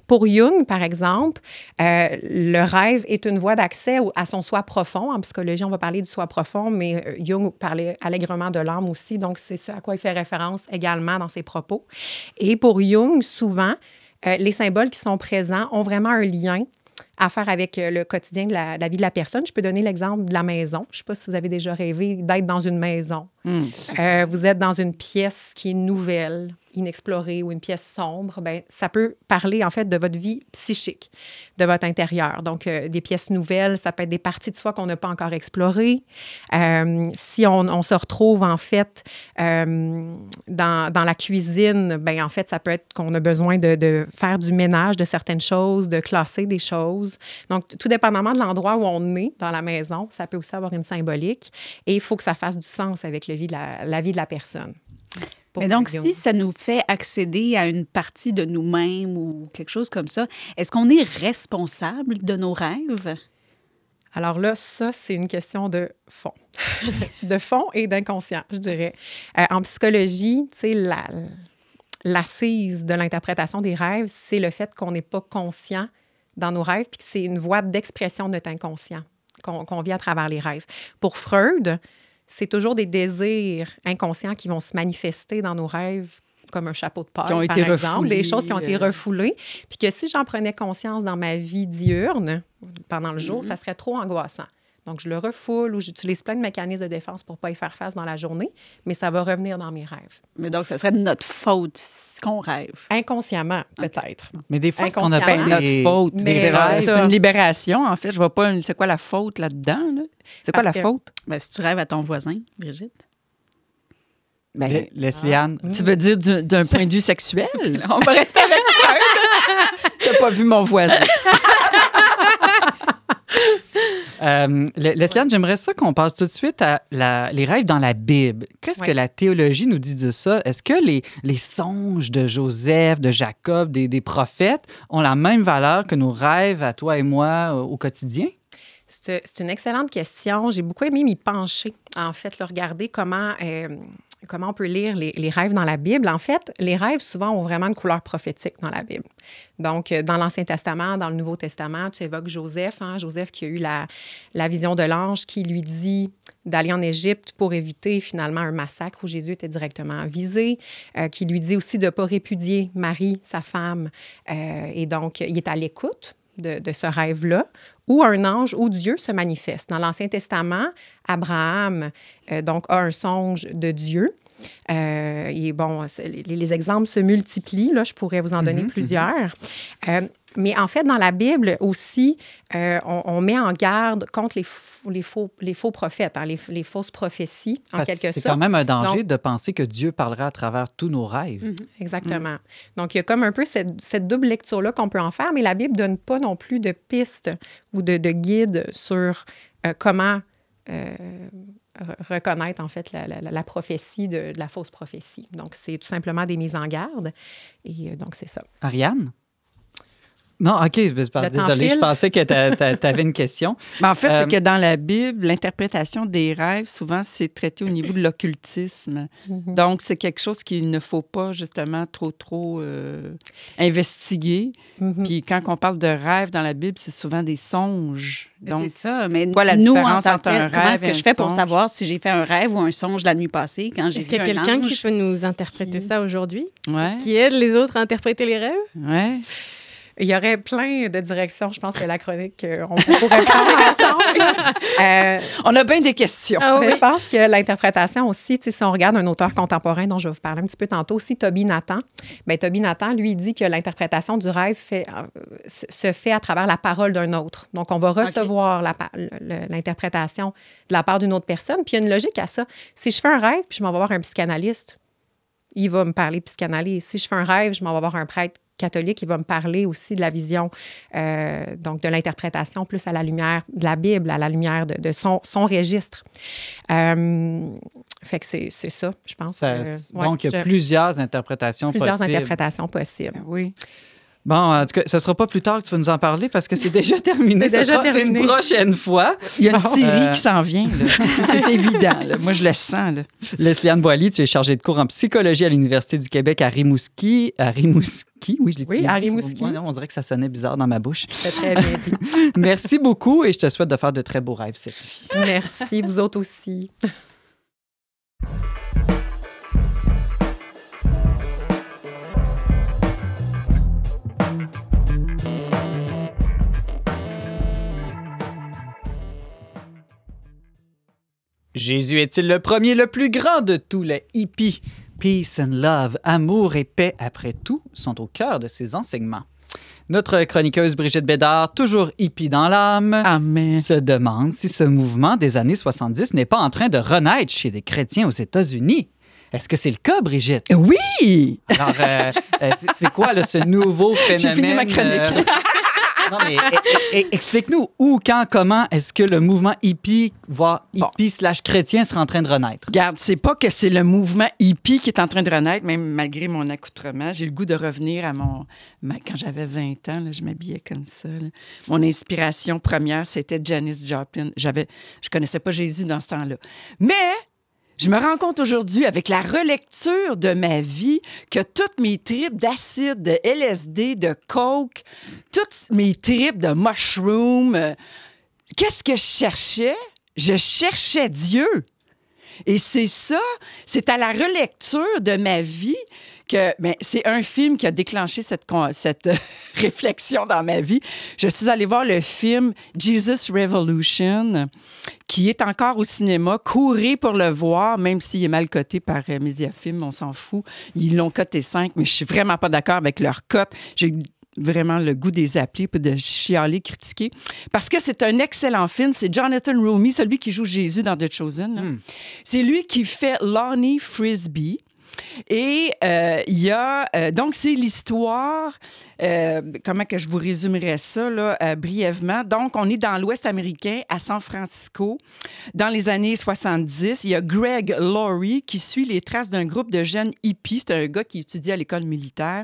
Pour Jung, par exemple, le rêve est une voie d'accès à son soi profond. En psychologie, on va parler du soi profond, mais Jung parlait allègrement de l'âme aussi. Donc, c'est ce à quoi il fait référence également dans ses propos. Et pour Jung, souvent, les symboles qui sont présents ont vraiment un lien à faire avec le quotidien de la vie de la personne. Je peux donner l'exemple de la maison. Je ne sais pas si vous avez déjà rêvé d'être dans une maison. Vous êtes dans une pièce qui est nouvelle, inexplorée ou une pièce sombre. Bien, ça peut parler, en fait, de votre vie psychique, de votre intérieur. Donc, des pièces nouvelles, ça peut être des parties de soi qu'on n'a pas encore explorées. Si on se retrouve, en fait, dans la cuisine, bien, en fait, ça peut être qu'on a besoin de faire du ménage de certaines choses, de classer des choses. Donc, tout dépendamment de l'endroit où on est dans la maison, ça peut aussi avoir une symbolique. Et il faut que ça fasse du sens avec la vie de la personne. Mais donc, si ça nous fait accéder à une partie de nous-mêmes ou quelque chose comme ça, est-ce qu'on est responsable de nos rêves? Alors là, ça, c'est une question de fond. De fond et d'inconscient, je dirais. En psychologie, tu sais, l'assise de l'interprétation des rêves, c'est le fait qu'on n'est pas conscient dans nos rêves puis que c'est une voie d'expression de notre inconscient qu'on vit à travers les rêves. Pour Freud, c'est toujours des désirs inconscients qui vont se manifester dans nos rêves comme un chapeau de paille, par exemple, des choses qui ont été refoulées. Puis que si j'en prenais conscience dans ma vie diurne, pendant le jour, ça serait trop angoissant. Donc, je le refoule ou j'utilise plein de mécanismes de défense pour ne pas y faire face dans la journée, mais ça va revenir dans mes rêves. Mais donc, ça serait de notre faute qu'on rêve. Inconsciemment, peut-être. Mais des fois, ce qu'on appelle notre faute. Mais c'est une libération, en fait. Je vois pas, c'est quoi la faute là-dedans? Là? C'est quoi la faute? Ben, si tu rêves à ton voisin, Brigitte. Ben, Leslie-Anne. tu veux dire d'un point de vue sexuel? On va rester avec ça. T'as pas vu mon voisin. Leslie-Anne, j'aimerais ça qu'on passe tout de suite à les rêves dans la Bible. Qu'est-ce que la théologie nous dit de ça? Est-ce que les songes de Joseph, de Jacob, des prophètes ont la même valeur que nos rêves à toi et moi au quotidien? C'est une excellente question. J'ai beaucoup aimé m'y pencher, en fait, regarder comment comment on peut lire les rêves dans la Bible. En fait, les rêves, souvent, ont vraiment une couleur prophétique dans la Bible. Donc, dans l'Ancien Testament, dans le Nouveau Testament, tu évoques Joseph, Joseph qui a eu la vision de l'ange qui lui dit d'aller en Égypte pour éviter finalement un massacre où Jésus était directement visé, qui lui dit aussi de ne pas répudier Marie, sa femme. Et donc, il est à l'écoute de ce rêve-là, où un ange ou Dieu se manifeste. Dans l'Ancien Testament, Abraham donc a un songe de Dieu. Et bon, les exemples se multiplient. Là, je pourrais vous en donner plusieurs. Mais en fait, dans la Bible aussi, on met en garde contre les faux prophètes, les fausses prophéties, en quelque sorte. C'est quand même un danger de penser que Dieu parlera à travers tous nos rêves. Exactement. Donc, il y a comme un peu cette double lecture-là qu'on peut en faire, mais la Bible ne donne pas non plus de pistes ou de guides sur comment reconnaître, en fait, la prophétie de la fausse prophétie. Donc, c'est tout simplement des mises en garde. Et donc, c'est ça. Ariane? Non, OK, désolée, je pensais que tu avais une question. En fait, c'est que dans la Bible, l'interprétation des rêves, souvent, c'est traité au niveau de l'occultisme. Donc, c'est quelque chose qu'il ne faut pas, justement, trop investiguer. Puis quand on parle de rêves dans la Bible, c'est souvent des songes. Donc, c'est ça, mais quoi la nous, différence en tant entre un comment rêve est-ce et que un je fais pour songe? savoir si j'ai fait un rêve ou un songe la nuit passée quand j'ai Est-ce vu qu'il y a un quelqu'un ange? qui peut nous interpréter ça aujourd'hui? Ouais. Qui aide les autres à interpréter les rêves? Ouais. Il y aurait plein de directions. Je pense que la chronique, on pourrait parler ensemble. On a bien des questions. Ah oui. Mais je pense que l'interprétation aussi, si on regarde un auteur contemporain dont je vais vous parler un petit peu tantôt aussi, Toby Nathan, bien, Toby Nathan, lui, dit que l'interprétation du rêve se fait à travers la parole d'un autre. Donc, on va recevoir l'interprétation de la part d'une autre personne. Puis, il y a une logique à ça. Si je fais un rêve, puis je m'en vais voir un psychanalyste, il va me parler psychanalyse. Si je fais un rêve, je m'en vais voir un prêtre catholique, il va me parler aussi de la vision, donc de l'interprétation plus à la lumière de la Bible, à la lumière de son registre. Fait que c'est ça, je pense. Donc, il y a plusieurs interprétations possibles. Plusieurs interprétations possibles. Oui. Bon, en tout cas, ce ne sera pas plus tard que tu vas nous en parler parce que c'est déjà terminé. C'est déjà sera terminé. Une prochaine fois. Il y a une série qui s'en vient, là. C'est évident, là. Moi, je le sens, là. Leslie-Anne Boily, tu es chargée de cours en psychologie à l'Université du Québec à Rimouski. À Rimouski, oui, je l'ai dit. Oui, à Rimouski. On dirait que ça sonnait bizarre dans ma bouche. C'est très bien dit. Merci beaucoup et je te souhaite de faire de très beaux rêves cette nuit. Merci, vous autres aussi. Jésus est-il le premier, le plus grand de tous les hippies? Peace and love, amour et paix, après tout, sont au cœur de ses enseignements. Notre chroniqueuse Brigitte Bédard, toujours hippie dans l'âme, Amen. se demande si ce mouvement des années 70 n'est pas en train de renaître chez des chrétiens aux États-Unis. Est-ce que c'est le cas, Brigitte? Oui! Alors, c'est quoi là, ce nouveau phénomène? J'ai fini ma chronique. Non, mais explique-nous où, quand, comment est-ce que le mouvement hippie, voire hippie/chrétien serait en train de renaître? Regarde, c'est pas que c'est le mouvement hippie qui est en train de renaître, même malgré mon accoutrement. J'ai le goût de revenir à quand j'avais 20 ans, là, je m'habillais comme ça. Là. Mon inspiration première, c'était Janis Joplin. Je connaissais pas Jésus dans ce temps-là. Mais je me rends compte aujourd'hui, avec la relecture de ma vie, que toutes mes tripes d'acide, de LSD, de coke, toutes mes tripes de mushroom, qu'est-ce que je cherchais? Je cherchais Dieu. Et c'est ça, c'est à la relecture de ma vie que c'est un film qui a déclenché cette réflexion dans ma vie. Je suis allée voir le film Jesus Revolution, qui est encore au cinéma. Courez pour le voir, même s'il est mal coté par Mediafilm, on s'en fout. Ils l'ont coté 5, mais je suis vraiment pas d'accord avec leur cote. J'ai vraiment le goût des appeler puis de chialer, critiquer. Parce que c'est un excellent film. C'est Jonathan Roumie, celui qui joue Jésus dans The Chosen. C'est lui qui fait Lonnie Frisbee. Et il y a... donc, c'est l'histoire... comment que je vous résumerais ça, là, brièvement? Donc, on est dans l'Ouest américain, à San Francisco, dans les années 70. Il y a Greg Laurie qui suit les traces d'un groupe de jeunes hippies. C'est un gars qui étudie à l'école militaire,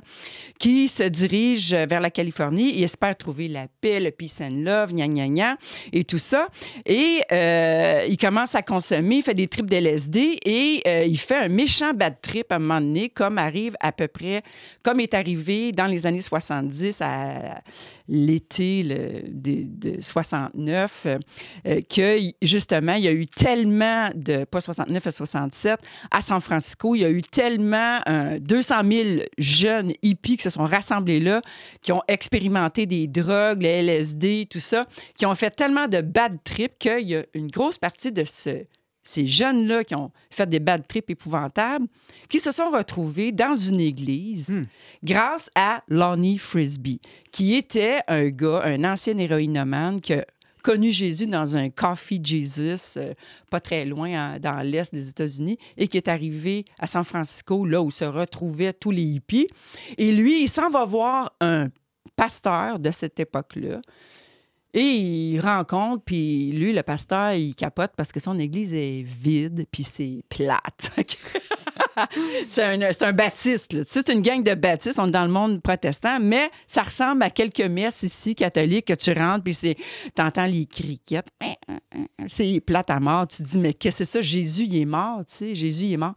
qui se dirige vers la Californie et espère trouver la paix, le peace and love, gna gna gna, et tout ça. Et il commence à consommer, il fait des trips d'LSD et il fait un méchant bad trip à un moment donné, comme est arrivé dans les années 70 à l'été de 69, que justement, il y a eu tellement de, pas 69 à 67, à San Francisco, il y a eu tellement 200 000 jeunes hippies qui se sont rassemblés là, qui ont expérimenté des drogues, le LSD, tout ça, qui ont fait tellement de bad trips qu'il y a une grosse partie de ces jeunes-là qui ont fait des bad trips épouvantables, qui se sont retrouvés dans une église grâce à Lonnie Frisbee, qui était un gars, un ancien héroïnomane qui a connu Jésus dans un Coffee Jesus, pas très loin dans l'est des États-Unis, et qui est arrivé à San Francisco, là où se retrouvaient tous les hippies. Et lui, il s'en va voir un pasteur de cette époque-là, et il rencontre, puis lui, le pasteur, il capote parce que son église est vide, puis c'est plate. C'est un baptiste, là. Tu sais, c'est une gang de baptistes, on est dans le monde protestant, mais ça ressemble à quelques messes ici, catholiques, que tu rentres, puis t'entends les criquettes. C'est plate à mort. Tu te dis, mais qu'est-ce que c'est ça? Jésus, il est mort, tu sais. Jésus, il est mort.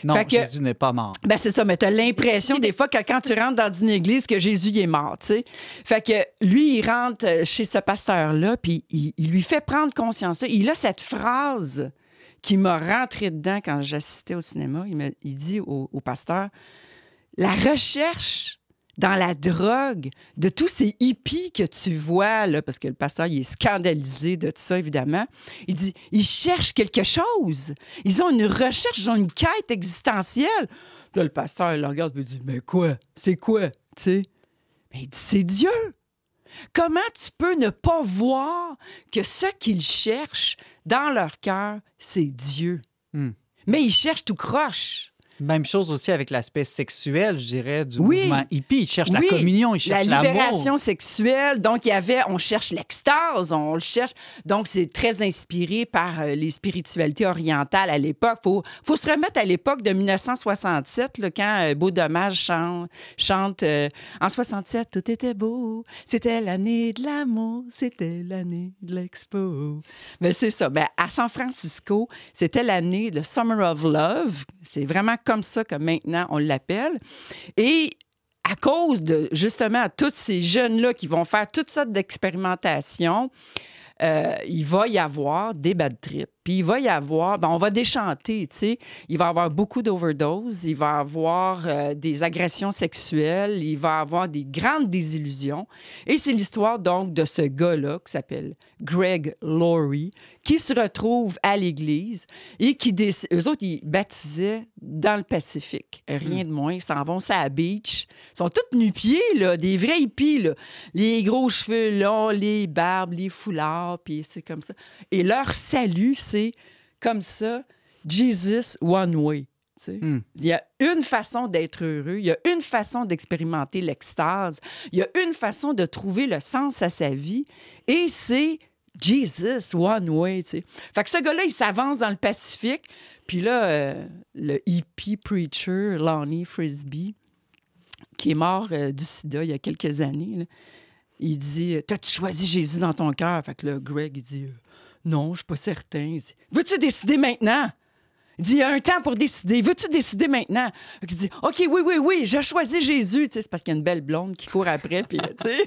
Non, Jésus n'est pas mort. Ben c'est ça, mais tu as l'impression des fois que quand tu rentres dans une église que Jésus il est mort, tu sais. Fait que lui, il rentre chez ce pasteur-là, puis il lui fait prendre conscience. Il a cette phrase qui m'a rentré dedans quand j'assistais au cinéma. Il dit au pasteur, la recherche dans la drogue de tous ces hippies que tu vois, là, parce que le pasteur, il est scandalisé de tout ça, évidemment. Il dit, ils cherchent quelque chose. Ils ont une recherche, ils ont une quête existentielle. Puis là, le pasteur, il le regarde et il dit, mais quoi? C'est quoi? Tu sais? Ben, il dit, c'est Dieu. Comment tu peux ne pas voir que ce qu'ils cherchent dans leur cœur, c'est Dieu? Mais ils cherchent tout croche. Même chose aussi avec l'aspect sexuel, je dirais, du mouvement hippie. Ils cherchent la communion, ils cherchent l'amour. La libération sexuelle. Donc, on cherche l'extase, on le cherche. Donc, c'est très inspiré par les spiritualités orientales à l'époque. Faut se remettre à l'époque de 1967, là, quand Beau Dommage chante en 67, tout était beau. C'était l'année de l'amour, c'était l'année de l'expo. Mais c'est ça. Ben, à San Francisco, c'était l'année de Summer of Love. C'est vraiment comme ça que maintenant on l'appelle. Et à cause de, justement, tous ces jeunes-là qui vont faire toutes sortes d'expérimentations, il va y avoir des bad trips. Puis il va y avoir, on va déchanter, tu sais. Il va y avoir beaucoup d'overdoses, il va y avoir des agressions sexuelles, il va y avoir des grandes désillusions. Et c'est l'histoire, donc, de ce gars-là qui s'appelle Greg Laurie, qui se retrouve à l'église et qui décide... Eux autres, ils baptisaient dans le Pacifique. Rien de moins. Ils s'en vont sur la beach. Ils sont tous nu-pieds, là, des vrais hippies, là. Les gros cheveux longs, les barbes, les foulards, puis c'est comme ça. Et leur salut, c'est comme ça, Jesus one way. Il y a une façon d'être heureux, il y a une façon d'expérimenter l'extase, il y a une façon de trouver le sens à sa vie, et c'est Jesus one way. T'sais. Fait que ce gars-là, il s'avance dans le Pacifique, puis là, le hippie preacher Lonnie Frisbee, qui est mort du sida il y a quelques années, là, il dit « T'as-tu choisi Jésus dans ton cœur? » Fait que là, Greg, il dit non, je ne suis pas certain. Il dit, veux-tu décider maintenant? Il dit, il y a un temps pour décider. Veux-tu décider maintenant? Il dit, OK, oui, j'ai choisi Jésus. Tu sais, c'est parce qu'il y a une belle blonde qui court après. Puis, tu sais,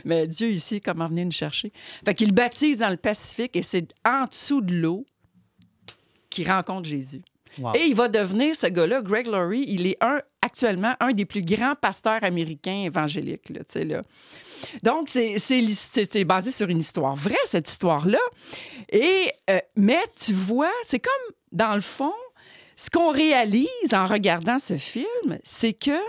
mais Dieu ici, comment venir nous chercher? Fait qu'il baptise dans le Pacifique et c'est en dessous de l'eau qu'il rencontre Jésus. Wow. Et il va devenir, ce gars-là, Greg Laurie, il est actuellement un des plus grands pasteurs américains évangéliques. Là, tu sais, là. Donc, c'est basé sur une histoire vraie, cette histoire-là. Mais tu vois, c'est comme, dans le fond, ce qu'on réalise en regardant ce film, c'est que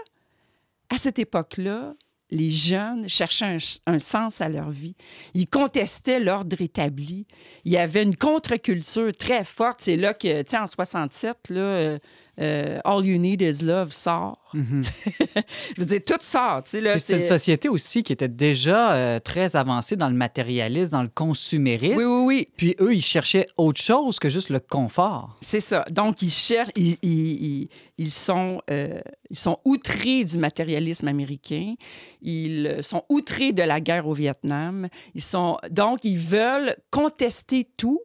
à cette époque-là, les jeunes cherchaient un sens à leur vie. Ils contestaient l'ordre établi. Il y avait une contre-culture très forte. C'est là que, tu sais, en 67, là, All You Need Is Love sort. Je veux dire, tout sort. Tu sais, là, C'était une société aussi qui était déjà très avancée dans le matérialisme, dans le consumérisme. Oui, oui, oui. Puis eux, ils cherchaient autre chose que juste le confort. C'est ça. Donc, ils cherchent, ils sont outrés du matérialisme américain. Ils sont outrés de la guerre au Vietnam. Donc, ils veulent contester tout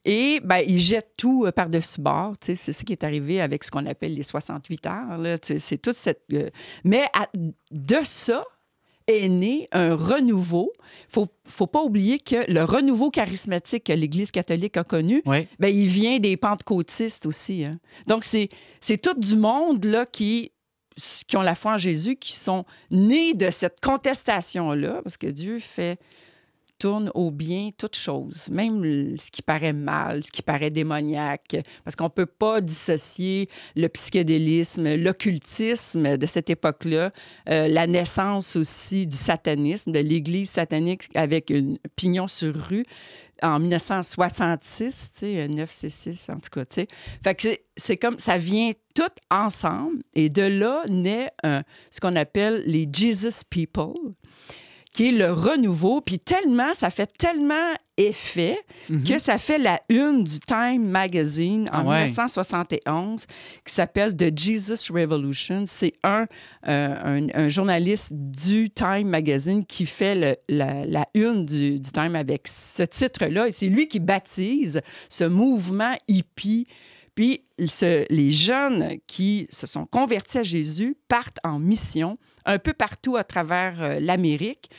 et ils jettent tout par-dessus bord. Tu sais, c'est ce qui est arrivé avec ce qu'on appelle les 68 heures. Là. Tu sais, c'est toute cette... Mais de ça est né un renouveau. Faut pas oublier que le renouveau charismatique que l'Église catholique a connu, il vient des pentecôtistes aussi. Hein. Donc, c'est tout du monde là, qui ont la foi en Jésus, qui sont nés de cette contestation-là, parce que Dieu tourne au bien toutes choses, même ce qui paraît mal, ce qui paraît démoniaque, parce qu'on ne peut pas dissocier le psychédélisme, l'occultisme de cette époque-là, la naissance aussi du satanisme, de l'Église satanique avec une pignon sur rue en 1966, tu sais, 966 en tout cas, tu sais. Fait que c'est comme, ça vient tout ensemble et de là naît ce qu'on appelle les Jesus People, qui est le renouveau, puis ça fait tellement effet que ça fait la une du Time Magazine en 1971 qui s'appelle The Jesus Revolution. C'est un journaliste du Time Magazine qui fait la une du Time avec ce titre-là, et c'est lui qui baptise ce mouvement hippie. Puis les jeunes qui se sont convertis à Jésus partent en mission un peu partout à travers l'Amérique.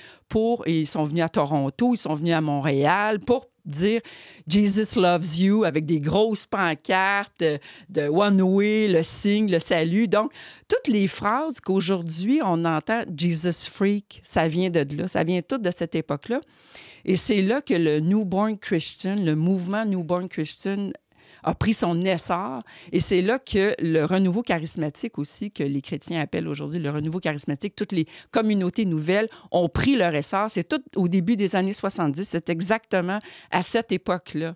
Ils sont venus à Toronto, ils sont venus à Montréal pour dire « Jesus loves you » avec des grosses pancartes de One Way, le signe, le salut. Donc, toutes les phrases qu'aujourd'hui, on entend « Jesus Freak », ça vient de là, ça vient tout de cette époque-là. Et c'est là que le Newborn Christian, le mouvement Newborn Christian a pris son essor. Et c'est là que le renouveau charismatique aussi, que les chrétiens appellent aujourd'hui le renouveau charismatique, toutes les communautés nouvelles ont pris leur essor. C'est tout au début des années 70. C'est exactement à cette époque-là.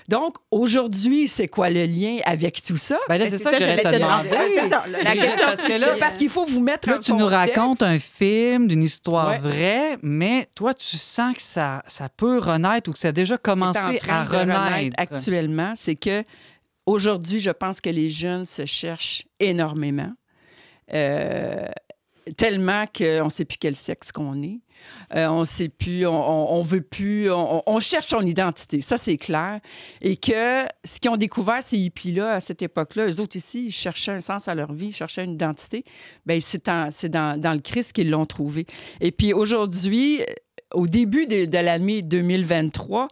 Donc, aujourd'hui, c'est quoi le lien avec tout ça? Là, c'est ça que j'allais te demander. Parce qu'il faut vous mettre en contexte. Là, tu nous racontes un film d'une histoire vraie, mais toi, tu sens que ça peut renaître ou que ça a déjà commencé à renaître. Actuellement, c'est que aujourd'hui, je pense que les jeunes se cherchent énormément, tellement qu'on ne sait plus quel sexe qu'on est. On ne sait plus, on veut plus, on cherche son identité, ça c'est clair. Et que ce qu'ils ont découvert, ces hippies-là, à cette époque-là, eux autres ici, ils cherchaient un sens à leur vie, ils cherchaient une identité. Bien, c'est dans le Christ qu'ils l'ont trouvé. Et puis aujourd'hui, au début de l'année 2023...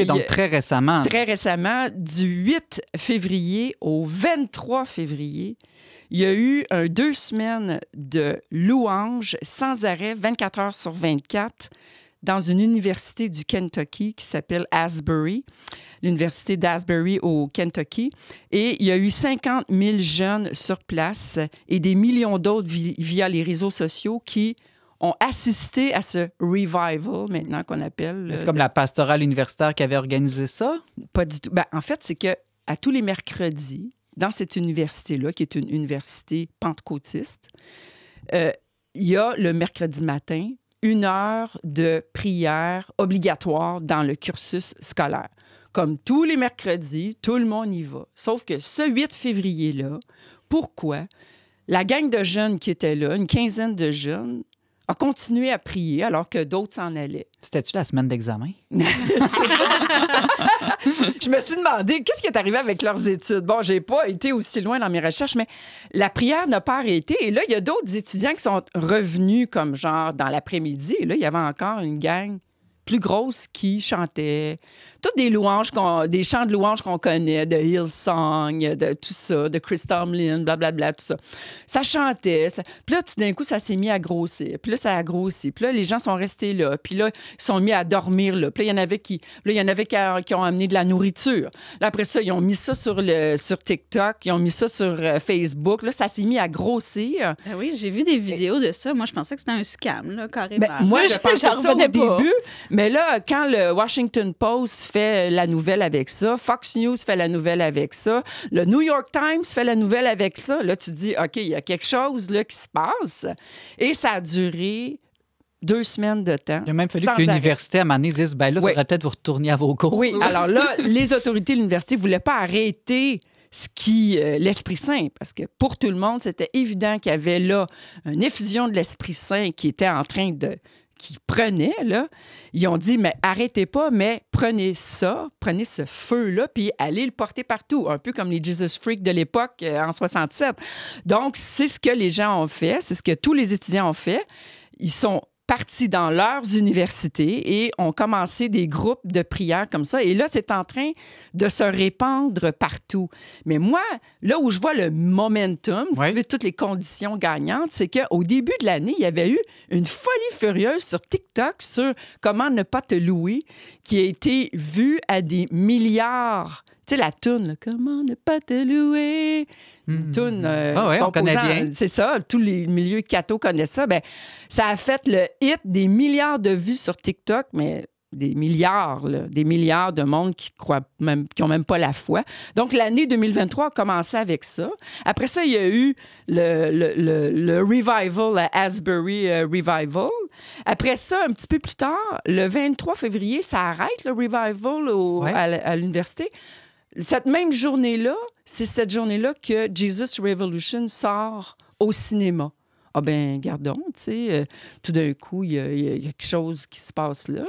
donc très récemment. Très récemment, du 8 février au 23 février, il y a eu 2 semaines de louanges sans arrêt, 24 heures sur 24, dans une université du Kentucky qui s'appelle Asbury, l'université d'Asbury au Kentucky. Et il y a eu 50 000 jeunes sur place et des millions d'autres via les réseaux sociaux qui ont assisté à ce revival, maintenant qu'on appelle. C'est comme la pastorale universitaire qui avait organisé ça? Pas du tout. En fait, c'est qu'à tous les mercredis, dans cette université-là, qui est une université pentecôtiste, il y a le mercredi matin 1 heure de prière obligatoire dans le cursus scolaire. Comme tous les mercredis, tout le monde y va. Sauf que ce 8 février-là, pourquoi? La gang de jeunes qui étaient là, une quinzaine de jeunes, a continué à prier alors que d'autres s'en allaient. C'était-tu la semaine d'examen? Je me suis demandé qu'est-ce qui est arrivé avec leurs études. Bon, j'ai pas été aussi loin dans mes recherches, mais la prière n'a pas arrêté. Et là, il y a d'autres étudiants qui sont revenus comme genre dans l'après-midi. Et là, il y avait encore une gang plus grosse qui chantait. Toutes des louanges, des chants de louanges qu'on connaît, de Hillsong, de tout ça, de Chris Tomlin, blablabla, tout ça. Ça chantait. Puis là, tout d'un coup, ça s'est mis à grossir. Puis là, ça a grossi. Puis là, les gens sont restés là. Puis là, ils sont mis à dormir là. Puis là, il y en avait qui ont amené de la nourriture. Là, après ça, ils ont mis ça sur TikTok. Ils ont mis ça sur Facebook. Là, ça s'est mis à grossir. Oui, j'ai vu des vidéos de ça. Moi, je pensais que c'était un scam, là, carrément. Moi, je pensais ça au début. Mais là, quand le Washington Post fait la nouvelle avec ça, Fox News fait la nouvelle avec ça, le New York Times fait la nouvelle avec ça, là, tu te dis, OK, il y a quelque chose là, qui se passe. Et ça a duré 2 semaines de temps. Il a même fallu sans que l'université, à un moment donné, dise, ben là, il Oui. faudrait peut-être vous retourner à vos cours. Oui, alors là, les autorités de l'université ne voulaient pas arrêter l'Esprit Saint, parce que pour tout le monde, c'était évident qu'il y avait là une effusion de l'Esprit Saint qui était en train de... qui prenait, là. Ils ont dit, mais arrêtez pas, mais prenez ça, prenez ce feu-là, puis allez le porter partout, un peu comme les Jesus Freaks de l'époque, en 67. Donc, c'est ce que les gens ont fait, c'est ce que tous les étudiants ont fait. Ils sont partis dans leurs universités et ont commencé des groupes de prière comme ça. Et là, c'est en train de se répandre partout. Mais moi, là où je vois le momentum, si tu veux, toutes les conditions gagnantes, c'est qu'au début de l'année, il y avait eu une folie furieuse sur TikTok sur comment ne pas te louer, qui a été vue à des milliards. Tu sais, la toune, là, comment ne pas te louer? Une toune on connaît bien. C'est ça, tous les milieux catho connaissent ça. Ben, ça a fait le hit des milliards de vues sur TikTok, mais des milliards de monde qui croient même, qui n'ont même pas la foi. Donc, l'année 2023 a commencé avec ça. Après ça, il y a eu le revival, la Asbury Revival. Après ça, un petit peu plus tard, le 23 février, ça arrête le revival à l'université. Cette même journée-là, c'est cette journée-là que Jesus Revolution sort au cinéma. Ah ben, gardons, tu sais, tout d'un coup, il y a quelque chose qui se passe là.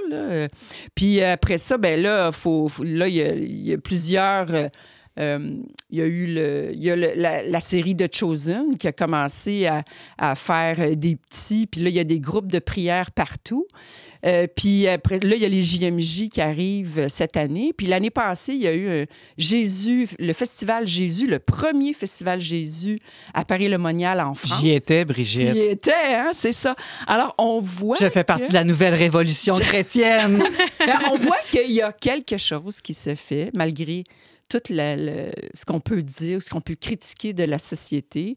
Puis après ça, ben là, il y a plusieurs... il y a eu la série de Chosen qui a commencé à faire des petits. Puis là, il y a des groupes de prière partout. Puis après, là, il y a les JMJ qui arrivent cette année. Puis l'année passée, il y a eu le Festival Jésus, le premier Festival Jésus à Paris-le-Monial en France. J'y étais, Brigitte. J'y étais, hein, c'est ça. Alors, on voit... Je fais partie de la nouvelle révolution chrétienne. On voit qu'il y a quelque chose qui se fait, malgré tout ce qu'on peut dire, ce qu'on peut critiquer de la société.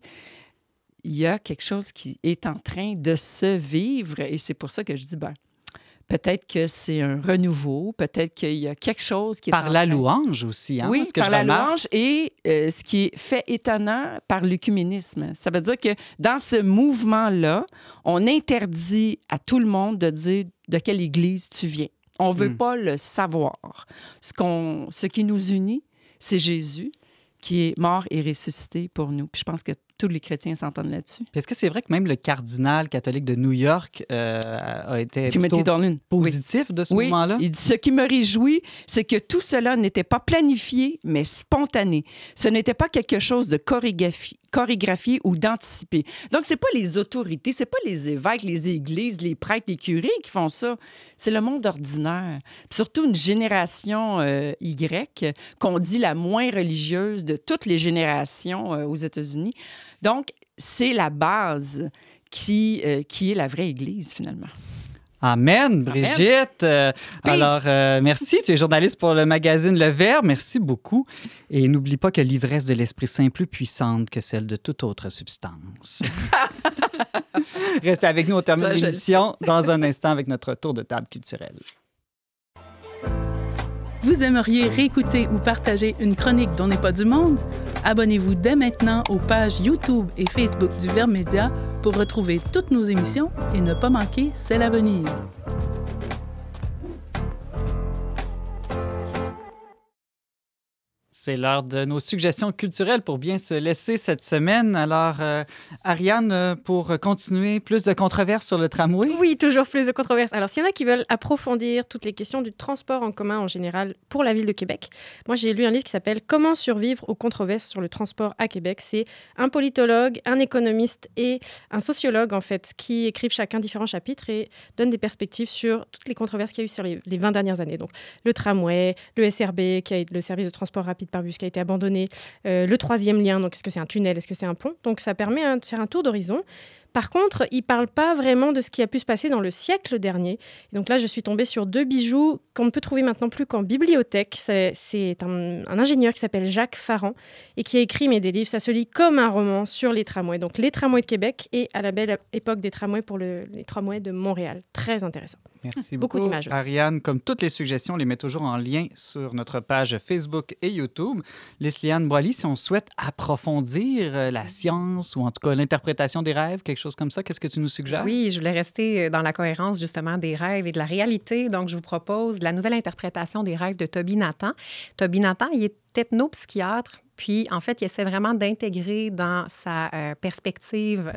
Il y a quelque chose qui est en train de se vivre. Et c'est pour ça que je dis, peut-être que c'est un renouveau, peut-être qu'il y a quelque chose qui est par la louange aussi, hein? Oui, par la louange et ce qui est fait étonnant par l'œcuménisme. Ça veut dire que dans ce mouvement-là, on interdit à tout le monde de dire de quelle église tu viens. On ne veut pas le savoir. Ce qui nous unit, c'est Jésus qui est mort et ressuscité pour nous. Puis je pense que tous les chrétiens s'entendent là-dessus. Puis est-ce que c'est vrai que même le cardinal catholique de New York a été Timothy Dolan. Positif de ce mouvement-là? Il dit, ce qui me réjouit, c'est que tout cela n'était pas planifié, mais spontané. Ce n'était pas quelque chose de chorégraphié ou d'anticipé. Donc, c'est pas les autorités, c'est pas les évêques, les églises, les prêtres, les curés qui font ça. C'est le monde ordinaire. Puis surtout une génération Y, qu'on dit la moins religieuse de toutes les générations aux États-Unis. Donc, c'est la base qui est la vraie Église, finalement. Amen, Brigitte. Alors, merci. Tu es journaliste pour le magazine Le Verbe. Merci beaucoup. Et n'oublie pas que l'ivresse de l'Esprit Saint est plus puissante que celle de toute autre substance. Restez avec nous au terme de l'émission dans un instant avec notre tour de table culturelle. Vous aimeriez réécouter ou partager une chronique dont n'est pas du monde? Abonnez-vous dès maintenant aux pages YouTube et Facebook du Verbe Média pour retrouver toutes nos émissions et ne pas manquer C'est l'avenir. C'est l'heure de nos suggestions culturelles pour bien se laisser cette semaine. Alors, Ariane, pour continuer, plus de controverses sur le tramway? Oui, toujours plus de controverses. Alors, s'il y en a qui veulent approfondir toutes les questions du transport en commun en général pour la ville de Québec, moi, j'ai lu un livre qui s'appelle « Comment survivre aux controverses sur le transport à Québec ». C'est un politologue, un économiste et un sociologue, en fait, qui écrivent chacun différents chapitres et donnent des perspectives sur toutes les controverses qu'il y a eu sur les 20 dernières années. Donc, le tramway, le SRB, qui est le service de transport rapide par bus qui a été abandonné, le troisième lien, donc est-ce que c'est un tunnel, est-ce que c'est un pont? Donc ça permet de faire un tour d'horizon. Par contre, il ne parle pas vraiment de ce qui a pu se passer dans le siècle dernier. Et donc là, je suis tombée sur 2 bijoux qu'on ne peut trouver maintenant plus qu'en bibliothèque. C'est un ingénieur qui s'appelle Jacques Farran et qui a écrit des livres. Ça se lit comme un roman sur les tramways. Donc les tramways de Québec et à la belle époque des tramways pour les tramways de Montréal. Très intéressant. Merci Beaucoup beaucoup, d'images. Ariane. Comme toutes les suggestions, on les met toujours en lien sur notre page Facebook et YouTube. Leslie-Anne Boily, si on souhaite approfondir la science ou en tout cas l'interprétation des rêves, quelque chose comme ça, qu'est-ce que tu nous suggères? Oui, je voulais rester dans la cohérence justement des rêves et de la réalité. Donc, je vous propose la nouvelle interprétation des rêves de Toby Nathan. Toby Nathan, il est ethnopsychiatre. Puis, en fait, il essaie vraiment d'intégrer dans sa perspective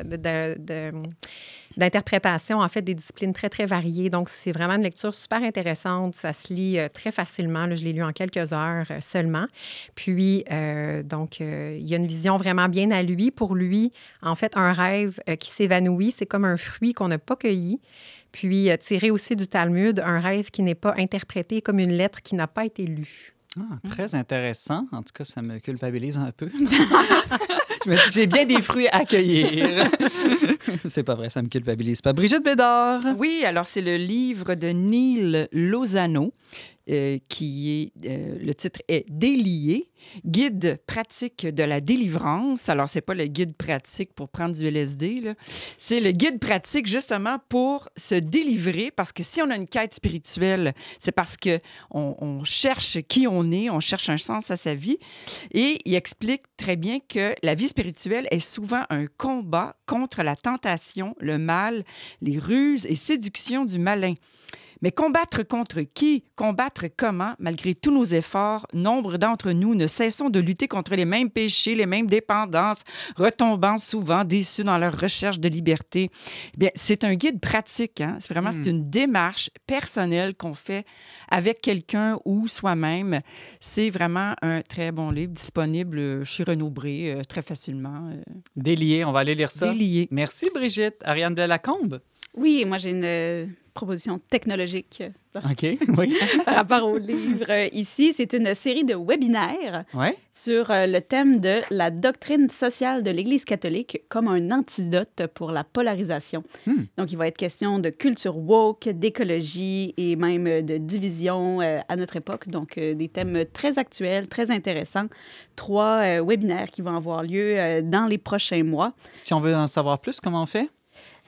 d'interprétation, en fait, des disciplines très, très variées. Donc, c'est vraiment une lecture super intéressante. Ça se lit très facilement. Là, je l'ai lu en quelques heures seulement. Puis, il y a une vision vraiment bien à lui. Pour lui, en fait, un rêve qui s'évanouit, c'est comme un fruit qu'on n'a pas cueilli. Puis, tiré aussi du Talmud, un rêve qui n'est pas interprété comme une lettre qui n'a pas été lue. Ah, très intéressant. En tout cas, ça me culpabilise un peu. Je me dis que j'ai bien des fruits à cueillir. C'est pas vrai, ça me culpabilise pas. Brigitte Bédard. Oui, alors c'est le livre de Neil Lozano, le titre est « Délié, guide pratique de la délivrance ». Alors, c'est pas le guide pratique pour prendre du LSD, là. C'est le guide pratique justement pour se délivrer, parce que si on a une quête spirituelle, c'est parce qu'on cherche qui on est, on cherche un sens à sa vie. Et il explique très bien que la vie spirituelle est souvent un combat contre la tentation, le mal, les ruses et séductions du malin. Mais combattre contre qui? Combattre comment? Malgré tous nos efforts, nombre d'entre nous ne cessons de lutter contre les mêmes péchés, les mêmes dépendances, retombant souvent déçus dans leur recherche de liberté. Bien, c'est un guide pratique, hein? C'est une démarche personnelle qu'on fait avec quelqu'un ou soi-même. C'est vraiment un très bon livre, disponible chez Renaud-Bré très facilement. Délié, on va aller lire ça. Délié. Merci, Brigitte. Ariane Blais-Lacombe. Oui, moi, j'ai une proposition technologique OK, oui. par rapport au livre ici. C'est une série de webinaires Ouais. sur le thème de la doctrine sociale de l'Église catholique comme un antidote pour la polarisation. Donc, il va être question de culture woke, d'écologie et même de division à notre époque. Donc, des thèmes très actuels, très intéressants. 3 webinaires qui vont avoir lieu dans les prochains mois. Si on veut en savoir plus, comment on fait?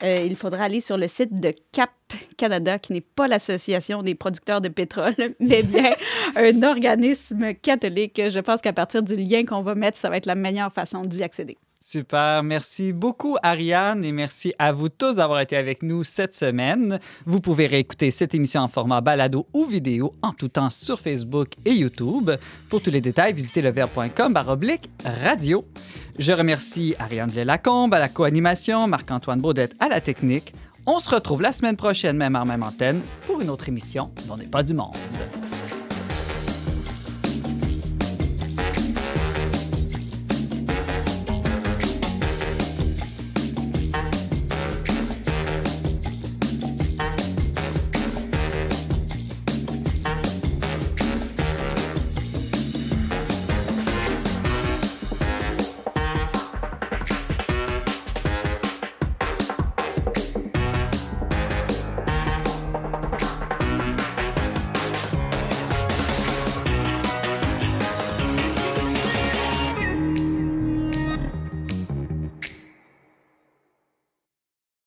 Il faudra aller sur le site de CAP Canada, qui n'est pas l'Association des producteurs de pétrole, mais bien un organisme catholique. Je pense qu'à partir du lien qu'on va mettre, ça va être la meilleure façon d'y accéder. Super. Merci beaucoup, Ariane, et merci à vous tous d'avoir été avec nous cette semaine. Vous pouvez réécouter cette émission en format balado ou vidéo en tout temps sur Facebook et YouTube. Pour tous les détails, visitez leverbe.com/radio. Je remercie Ariane Blais-Lacombe à la co-animation, Marc-Antoine Baudette à la technique. On se retrouve la semaine prochaine, même heure, même antenne, pour une autre émission dont n'est pas du monde.